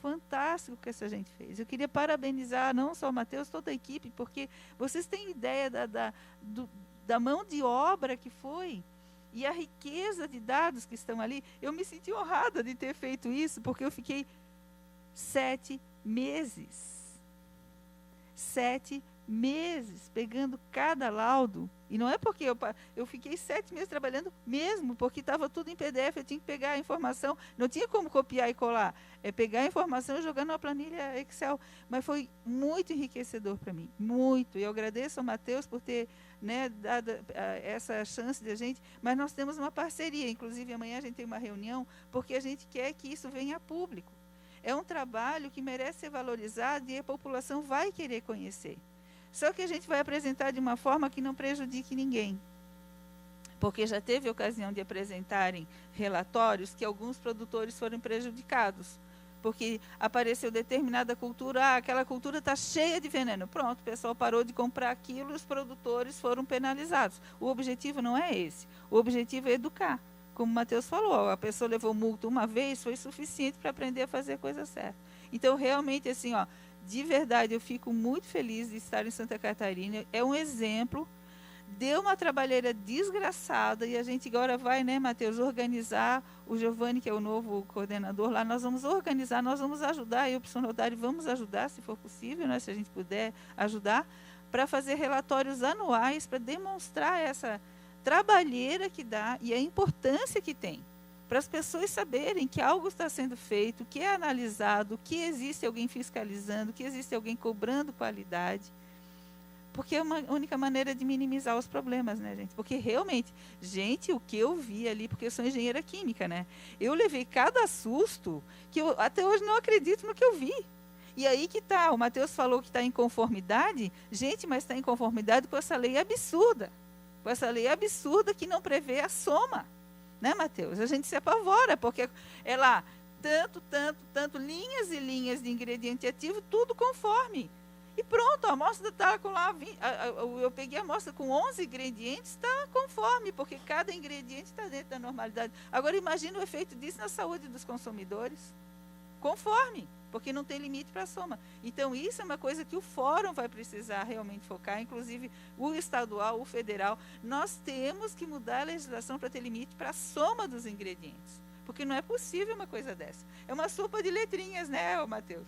fantástico que essa gente fez. Eu queria parabenizar não só o Matheus, toda a equipe, porque vocês têm ideia da mão de obra que foi e a riqueza de dados que estão ali. Eu me senti honrada de ter feito isso, porque eu fiquei 7 meses. 7 meses pegando cada laudo. E não é porque eu fiquei 7 meses trabalhando mesmo, porque estava tudo em PDF, eu tinha que pegar a informação, não tinha como copiar e colar, é pegar a informação e jogar numa planilha Excel. Mas foi muito enriquecedor para mim, muito. E eu agradeço ao Matheus por ter, né, dado essa chance de a gente, mas nós temos uma parceria, inclusive amanhã a gente tem uma reunião, porque a gente quer que isso venha a público. É um trabalho que merece ser valorizado e a população vai querer conhecer. Só que a gente vai apresentar de uma forma que não prejudique ninguém. Porque já teve ocasião de apresentarem relatórios que alguns produtores foram prejudicados. Porque apareceu determinada cultura, aquela cultura está cheia de veneno. Pronto, o pessoal parou de comprar aquilo e os produtores foram penalizados. O objetivo não é esse. O objetivo é educar. Como o Matheus falou, a pessoa levou multa uma vez, foi suficiente para aprender a fazer a coisa certa. Então, realmente, assim, ó, de verdade, eu fico muito feliz de estar em Santa Catarina. É um exemplo. Deu uma trabalheira desgraçada e a gente agora vai, né, Matheus, organizar. O Giovanni, que é o novo coordenador lá, nós vamos organizar, nós vamos ajudar. Eu, professor Nodari, vamos ajudar, se for possível, né, se a gente puder ajudar, para fazer relatórios anuais, para demonstrar essa trabalheira que dá e a importância que tem. Para as pessoas saberem que algo está sendo feito, que é analisado, que existe alguém fiscalizando, que existe alguém cobrando qualidade. Porque é uma única maneira de minimizar os problemas, né, gente? Porque realmente, gente, o que eu vi ali, porque eu sou engenheira química, né? Eu levei cada susto que eu até hoje não acredito no que eu vi. E aí que está, o Matheus falou que está em conformidade. Gente, mas está em conformidade com essa lei absurda. Com essa lei absurda que não prevê a soma. Né, Matheus? A gente se apavora, porque é lá, tanto, linhas e linhas de ingrediente ativo, tudo conforme. E pronto, a amostra está com lá, eu peguei a amostra com 11 ingredientes, está conforme, porque cada ingrediente está dentro da normalidade. Agora, imagina o efeito disso na saúde dos consumidores. Conforme, porque não tem limite para a soma. Então, isso é uma coisa que o fórum vai precisar realmente focar, inclusive o estadual, o federal. Nós temos que mudar a legislação para ter limite para a soma dos ingredientes, porque não é possível uma coisa dessa. É uma sopa de letrinhas, né, Matheus?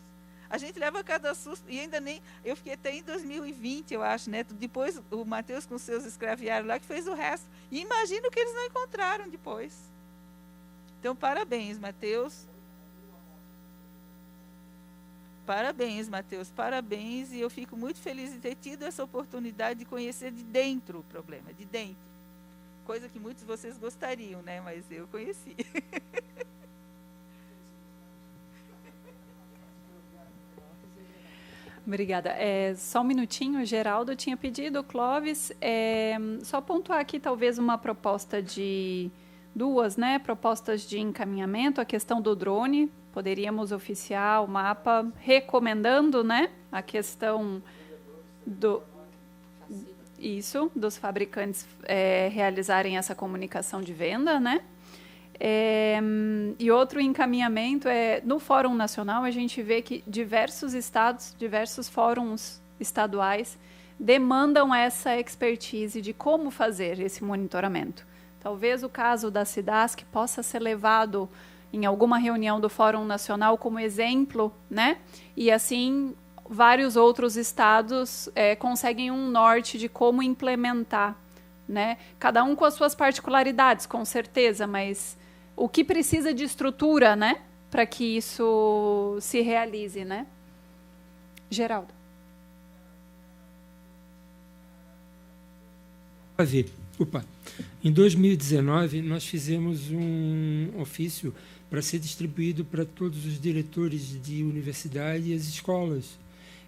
A gente leva cada susto, e ainda nem... Eu fiquei até em 2020, eu acho, né? Depois, o Matheus com seus escraviários lá, que fez o resto. E imagina o que eles não encontraram depois. Então, parabéns, Matheus. Parabéns, Matheus, parabéns. E eu fico muito feliz de ter tido essa oportunidade de conhecer de dentro o problema, de dentro. Coisa que muitos de vocês gostariam, né? Mas eu conheci. Obrigada. Só um minutinho, o Geraldo tinha pedido, Clóvis, só pontuar aqui talvez uma proposta de duas, né, propostas de encaminhamento, a questão do drone, poderíamos oficiar o mapa recomendando, né, a questão dos fabricantes realizarem essa comunicação de venda, né? E outro encaminhamento no Fórum Nacional, a gente vê que diversos estados, diversos fóruns estaduais demandam essa expertise de como fazer esse monitoramento. Talvez o caso da SIDASC possa ser levado em alguma reunião do Fórum Nacional como exemplo, né? E assim vários outros estados conseguem um norte de como implementar, né? Cada um com as suas particularidades, com certeza, mas o que precisa de estrutura, né, para que isso se realize, né? Geraldo. Em 2019, nós fizemos um ofício para ser distribuído para todos os diretores de universidade e as escolas.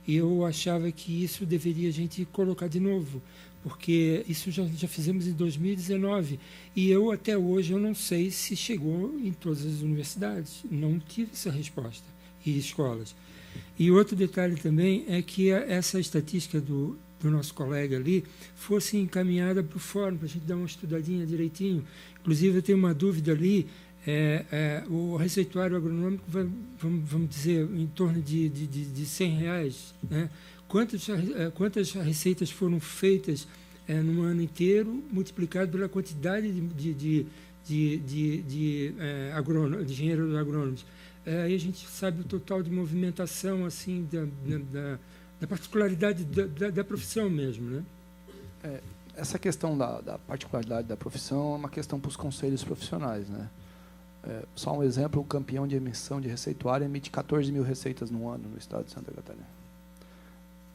E eu achava que isso deveria a gente colocar de novo, porque isso já fizemos em 2019. E eu, até hoje, eu não sei se chegou em todas as universidades. Não tive essa resposta. E escolas. E outro detalhe também é que essa estatística do do nosso colega ali, fosse encaminhada para o fórum, para a gente dar uma estudadinha direitinho. Inclusive, eu tenho uma dúvida ali, o receituário agronômico, vamos dizer, em torno de R$100, né? Quantas receitas foram feitas no ano inteiro, multiplicado pela quantidade de engenheiros agrônomos? Aí a gente sabe o total de movimentação assim da particularidade da profissão mesmo, né? Essa questão da particularidade da profissão é uma questão para os conselhos profissionais, né? Só um exemplo: o campeão de emissão de receituário emite 14 mil receitas no ano no estado de Santa Catarina.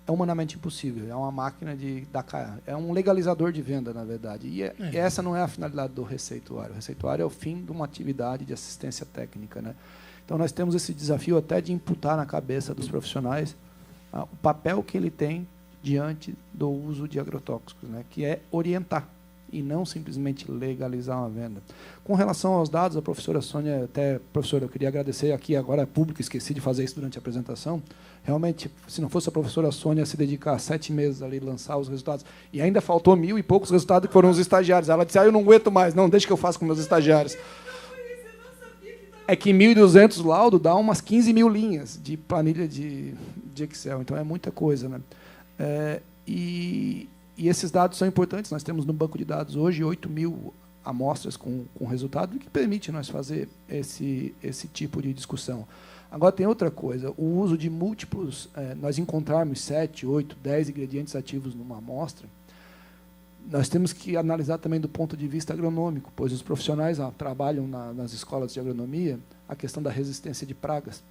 É humanamente impossível, é uma máquina é um legalizador de venda, na verdade. E essa não é a finalidade do receituário. O receituário é o fim de uma atividade de assistência técnica, né? Então, nós temos esse desafio até de imputar na cabeça dos profissionais o papel que ele tem diante do uso de agrotóxicos, né? Que é orientar e não simplesmente legalizar uma venda. Com relação aos dados, a professora Sônia, professora, eu queria agradecer aqui agora, público, esqueci de fazer isso durante a apresentação. Realmente, se não fosse a professora Sônia se dedicar 7 meses ali, lançar os resultados, e ainda faltou 1000 e poucos resultados que foram os estagiários. Ela disse, eu não aguento mais, não, deixa que eu faça com meus estagiários. É que 1.200 laudo dá umas 15 mil linhas de planilha de Excel, então é muita coisa, né? E esses dados são importantes. Nós temos no banco de dados hoje 8.000 amostras com resultado, que permite nós fazer esse tipo de discussão. Agora, tem outra coisa: o uso de múltiplos, nós encontrarmos 7, 8, 10 ingredientes ativos numa amostra, nós temos que analisar também do ponto de vista agronômico, pois os profissionais trabalham nas escolas de agronomia a questão da resistência de pragas.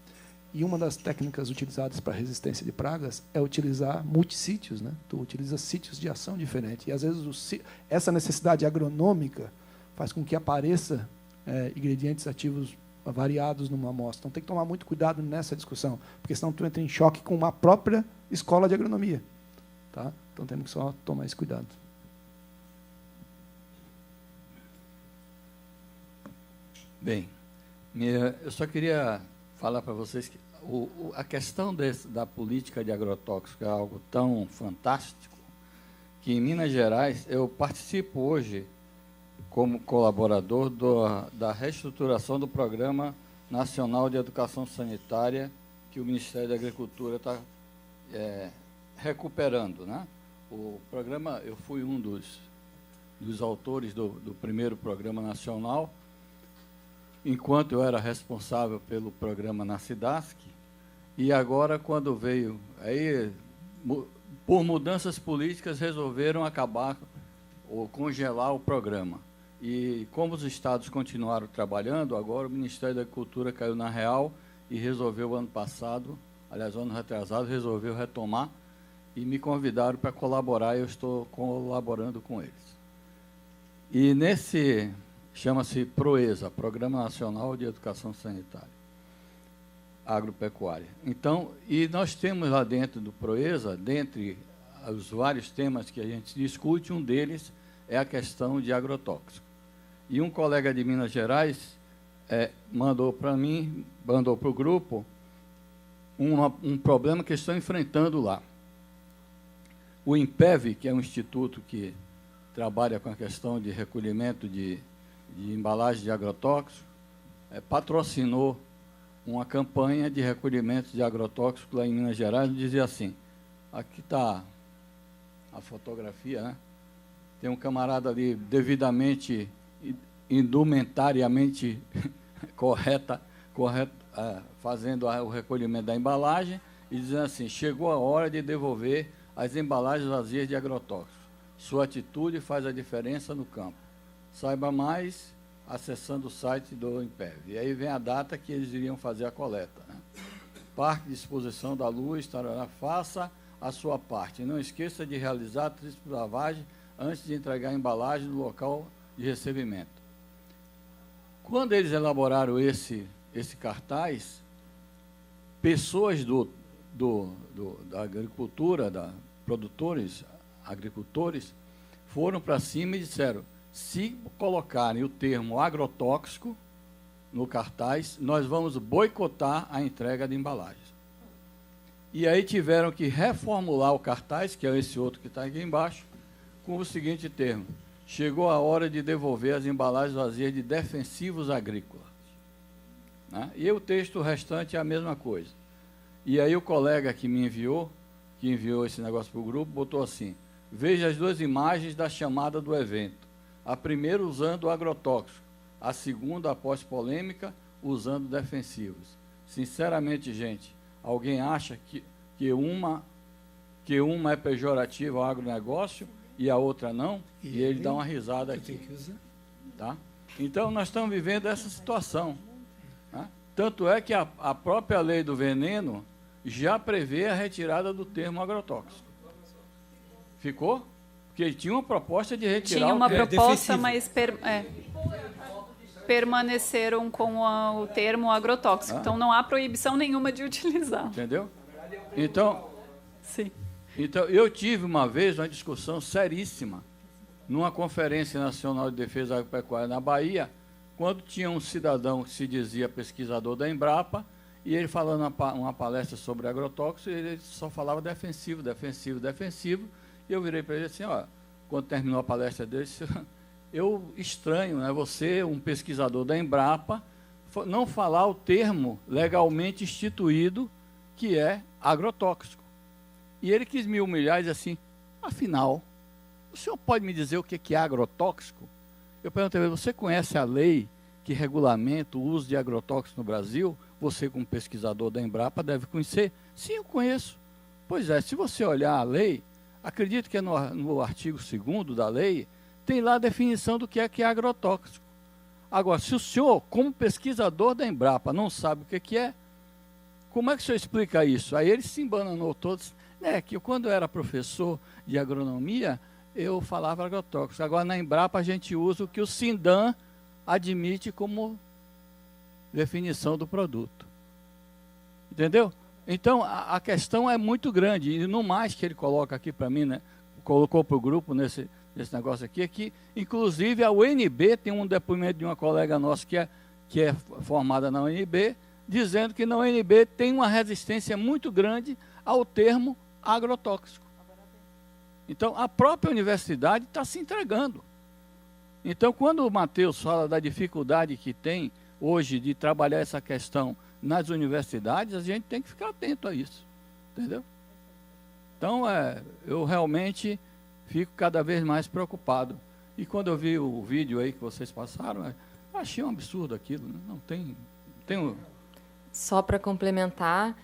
E uma das técnicas utilizadas para resistência de pragas é utilizar multissítios, né? Tu utiliza sítios de ação diferentes. E, às vezes, essa necessidade agronômica faz com que apareça ingredientes ativos variados numa amostra. Então, tem que tomar muito cuidado nessa discussão, porque senão tu entra em choque com uma própria escola de agronomia. Tá? Então, temos que só tomar esse cuidado. Bem, eu só queria falar para vocês que a questão da política de agrotóxico é algo tão fantástico que, em Minas Gerais, eu participo hoje como colaborador da reestruturação do Programa Nacional de Educação Sanitária que o Ministério da Agricultura está recuperando, né? O programa, eu fui um dos autores do primeiro Programa Nacional, enquanto eu era responsável pelo programa na SIDASC, e agora, quando veio, aí, por mudanças políticas, resolveram acabar ou congelar o programa. E como os estados continuaram trabalhando, agora o Ministério da Agricultura caiu na real e resolveu, ano passado, aliás, ano retrasado, resolveu retomar e me convidaram para colaborar, e eu estou colaborando com eles. E nesse... chama-se PROESA, Programa Nacional de Educação Sanitária Agropecuária. Então, e nós temos lá dentro do PROESA, dentre os vários temas que a gente discute, um deles é a questão de agrotóxico. E um colega de Minas Gerais mandou para mim, mandou para o grupo, um problema que estão enfrentando lá. O INPEV, que é um instituto que trabalha com a questão de recolhimento de embalagem de agrotóxico, patrocinou uma campanha de recolhimento de agrotóxico lá em Minas Gerais, e dizia assim, aqui está a fotografia, né? Tem um camarada ali devidamente, indumentariamente fazendo o recolhimento da embalagem, e dizendo assim, chegou a hora de devolver as embalagens vazias de agrotóxicos. Sua atitude faz a diferença no campo. Saiba mais acessando o site do INPEV. E aí vem a data que eles iriam fazer a coleta, né? Parque de exposição da luz, tarará, faça a sua parte. Não esqueça de realizar a tríplice lavagem antes de entregar a embalagem no local de recebimento. Quando eles elaboraram esse cartaz, pessoas da agricultura, produtores, agricultores, foram para cima e disseram, se colocarem o termo agrotóxico no cartaz, nós vamos boicotar a entrega de embalagens. E aí tiveram que reformular o cartaz, que é esse outro que está aqui embaixo, com o seguinte termo: chegou a hora de devolver as embalagens vazias de defensivos agrícolas. Né? E o texto restante é a mesma coisa. E aí o colega que enviou esse negócio para o grupo, botou assim: veja as duas imagens da chamada do evento. A primeira usando o agrotóxico, a segunda, após polêmica, usando defensivos. Sinceramente, gente, alguém acha que uma é pejorativa ao agronegócio e a outra não? E ele dá uma risada aqui. Tá? Então, nós estamos vivendo essa situação. Né? Tanto é que a própria lei do veneno já prevê a retirada do termo agrotóxico. Ficou? Porque tinha uma proposta de retirar Tinha uma o termo. proposta, mas permaneceram com o termo agrotóxico. Então, não há proibição nenhuma de utilizar. Entendeu? Então, sim. Então, eu tive uma vez uma discussão seríssima numa Conferência Nacional de Defesa Agropecuária na Bahia, quando tinha um cidadão que se dizia pesquisador da Embrapa, e ele falando uma palestra sobre agrotóxicos, ele só falava defensivo, defensivo, defensivo, e eu virei para ele assim, ó, quando terminou a palestra dele, eu estranho, né, você, um pesquisador da Embrapa, não falar o termo legalmente instituído, que é agrotóxico. E ele quis me humilhar e dizer assim, afinal, o senhor pode me dizer o que é agrotóxico? Eu perguntei, você conhece a lei que regulamenta o uso de agrotóxicos no Brasil? Você, como pesquisador da Embrapa, deve conhecer. Sim, eu conheço. Pois é, se você olhar a lei, acredito que é no artigo 2º da lei, tem lá a definição do que é agrotóxico. Agora, se o senhor, como pesquisador da Embrapa, não sabe o que é, como é que o senhor explica isso? Aí ele se embananou todos. Que quando eu era professor de agronomia, eu falava agrotóxico. Agora, na Embrapa, a gente usa o que o Sindan admite como definição do produto. Entendeu? Então, a questão é muito grande. E no mais que ele coloca aqui para mim, né, colocou para o grupo nesse negócio aqui, é que, inclusive, a UNB tem um depoimento de uma colega nossa que é formada na UNB, dizendo que na UNB tem uma resistência muito grande ao termo agrotóxico. Então, a própria universidade está se entregando. Então, quando o Matheus fala da dificuldade que tem hoje de trabalhar essa questão nas universidades, a gente tem que ficar atento a isso. Entendeu? Então, eu realmente fico cada vez mais preocupado. E quando eu vi o vídeo aí que vocês passaram, eu achei um absurdo aquilo. Né? Não tem Só para complementar,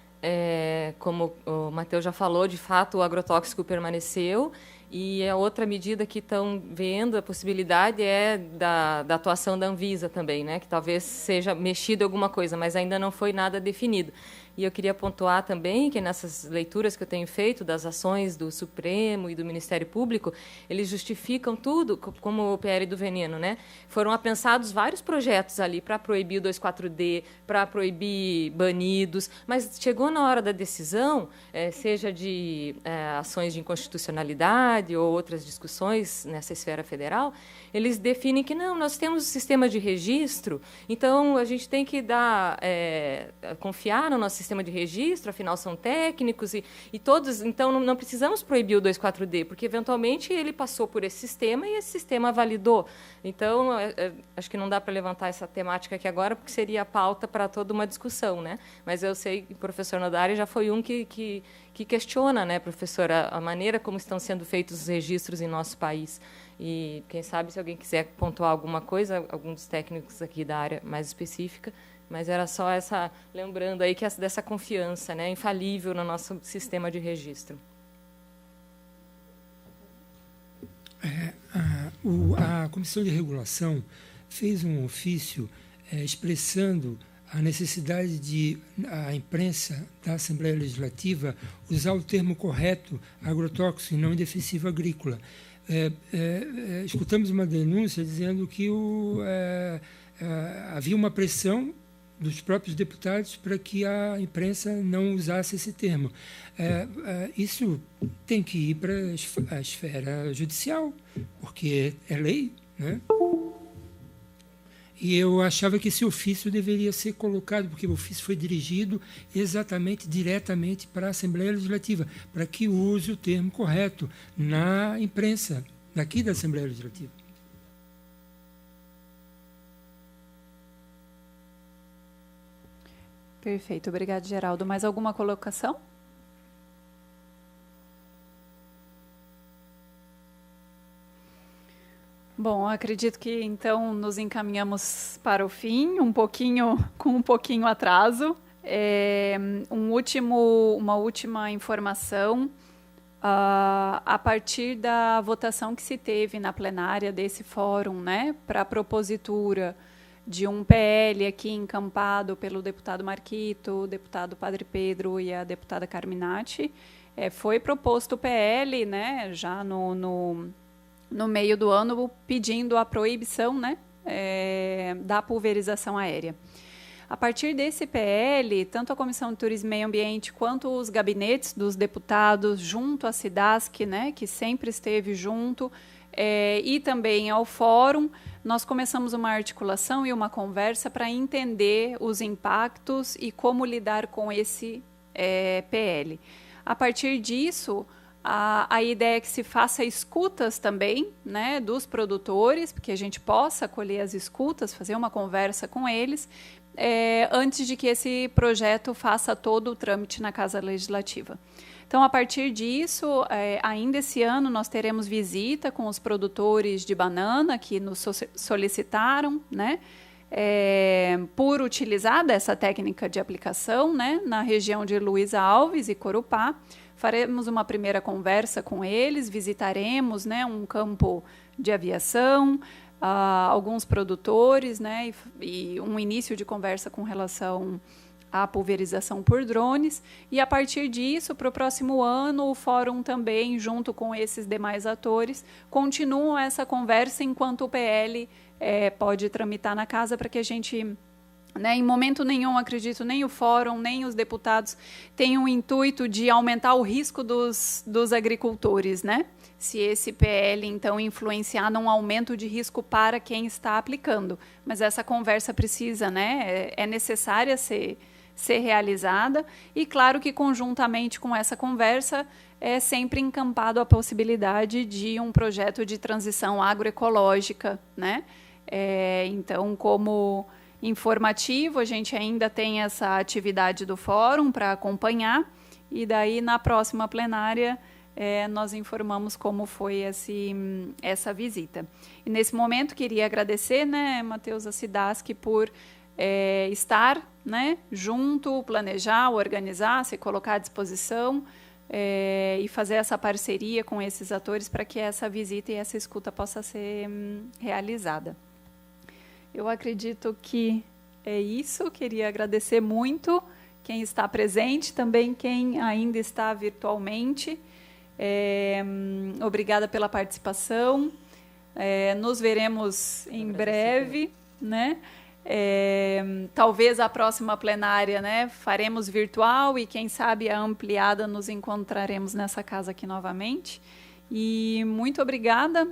como o Matheus já falou, de fato o agrotóxico permaneceu, e a outra medida que estão vendo, a possibilidade é da atuação da Anvisa também, né, que talvez seja mexido alguma coisa, mas ainda não foi nada definido. E eu queria pontuar também que nessas leituras que eu tenho feito das ações do Supremo e do Ministério Público, eles justificam tudo, como o PL do veneno, né? Foram apensados vários projetos ali para proibir o 2,4-D, para proibir banidos, mas chegou na hora da decisão, seja de ações de inconstitucionalidade ou outras discussões nessa esfera federal, eles definem que não, nós temos um sistema de registro, então a gente tem que confiar no nosso sistema de registro, afinal são técnicos e todos, então não precisamos proibir o 2,4-D, porque eventualmente ele passou por esse sistema e esse sistema validou. Então, acho que não dá para levantar essa temática aqui agora, porque seria a pauta para toda uma discussão, né? Mas eu sei que o professor Nodari já foi um que questiona, né, professora, a maneira como estão sendo feitos os registros em nosso país. E quem sabe, se alguém quiser pontuar alguma coisa, algum dos técnicos aqui da área mais específica, mas era só lembrando aí que dessa confiança, né, infalível no nosso sistema de registro. A Comissão de Regulação fez um ofício expressando a necessidade de a imprensa da Assembleia Legislativa usar o termo correto, agrotóxico e não defensivo agrícola. Escutamos uma denúncia dizendo que havia uma pressão dos próprios deputados para que a imprensa não usasse esse termo. Isso tem que ir para a esfera judicial, porque é lei, né? E eu achava que esse ofício deveria ser colocado, porque o ofício foi dirigido diretamente para a Assembleia Legislativa, para que use o termo correto na imprensa, daqui da Assembleia Legislativa. Perfeito. Obrigado, Geraldo. Mais alguma colocação? Bom, acredito que então nos encaminhamos para o fim, com um pouquinho atraso. Uma última informação. A partir da votação que se teve na plenária desse fórum, né, para a propositura de um PL aqui encampado pelo deputado Marquito, o deputado Padre Pedro e a deputada Carminati, foi proposto o PL, né, já no meio do ano, pedindo a proibição, né, da pulverização aérea. A partir desse PL, tanto a Comissão de Turismo e Meio Ambiente quanto os gabinetes dos deputados, junto à SIDASC, né, que sempre esteve junto, e também ao Fórum, nós começamos uma articulação e uma conversa para entender os impactos e como lidar com esse PL. A partir disso, a ideia é que se faça escutas também, né, dos produtores, porque a gente possa colher as escutas, fazer uma conversa com eles, antes de que esse projeto faça todo o trâmite na Casa Legislativa. Então, a partir disso, ainda esse ano, nós teremos visita com os produtores de banana que nos solicitaram, né, por utilizar dessa técnica de aplicação, né, na região de Luiz Alves e Corupá. Faremos uma primeira conversa com eles, visitaremos, né, um campo de aviação, alguns produtores, né, e um início de conversa com relação à pulverização por drones. E, a partir disso, para o próximo ano, o Fórum também, junto com esses demais atores, continuam essa conversa enquanto o PL pode tramitar na Casa, para que a gente... Em momento nenhum, acredito, nem o Fórum, nem os deputados têm o intuito de aumentar o risco dos agricultores, né? Se esse PL, então, influenciar num aumento de risco para quem está aplicando. Mas essa conversa precisa, né? É necessária ser realizada. E, claro que, conjuntamente com essa conversa, é sempre encampado a possibilidade de um projeto de transição agroecológica, né? Então, como... informativo, a gente ainda tem essa atividade do Fórum para acompanhar, e daí na próxima plenária nós informamos como foi essa visita. E nesse momento queria agradecer, né, Matheus, a SIDASC por estar, né, junto, planejar, organizar, se colocar à disposição e fazer essa parceria com esses atores para que essa visita e essa escuta possa ser realizada. Eu acredito que é isso. Queria agradecer muito quem está presente, também quem ainda está virtualmente. Obrigada pela participação. Nos veremos em breve, né? Talvez a próxima plenária, né, faremos virtual e, quem sabe, a ampliada nos encontraremos nessa casa aqui novamente. E muito obrigada,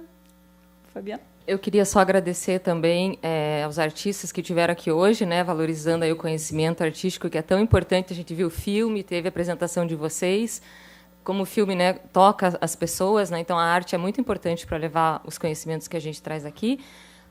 Fabiana. Eu queria só agradecer também aos artistas que estiveram aqui hoje, né, valorizando aí o conhecimento artístico, que é tão importante. A gente viu o filme, teve a apresentação de vocês. Como o filme, né, toca as pessoas, né, então a arte é muito importante para levar os conhecimentos que a gente traz aqui.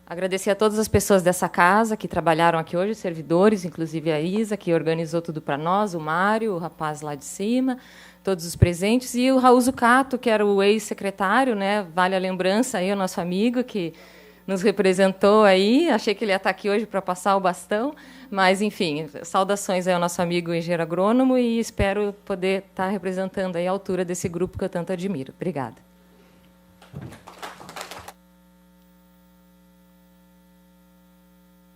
Agradecer a todas as pessoas dessa casa que trabalharam aqui hoje, servidores, inclusive a Isa, que organizou tudo para nós, o Mário, o rapaz lá de cima, todos os presentes, e o Raul Zucato, que era o ex-secretário, né? Vale a lembrança aí, o nosso amigo que nos representou aí. Achei que ele ia estar aqui hoje para passar o bastão, mas, enfim, saudações aí ao nosso amigo engenheiro agrônomo, e espero poder estar representando aí a altura desse grupo que eu tanto admiro. Obrigada.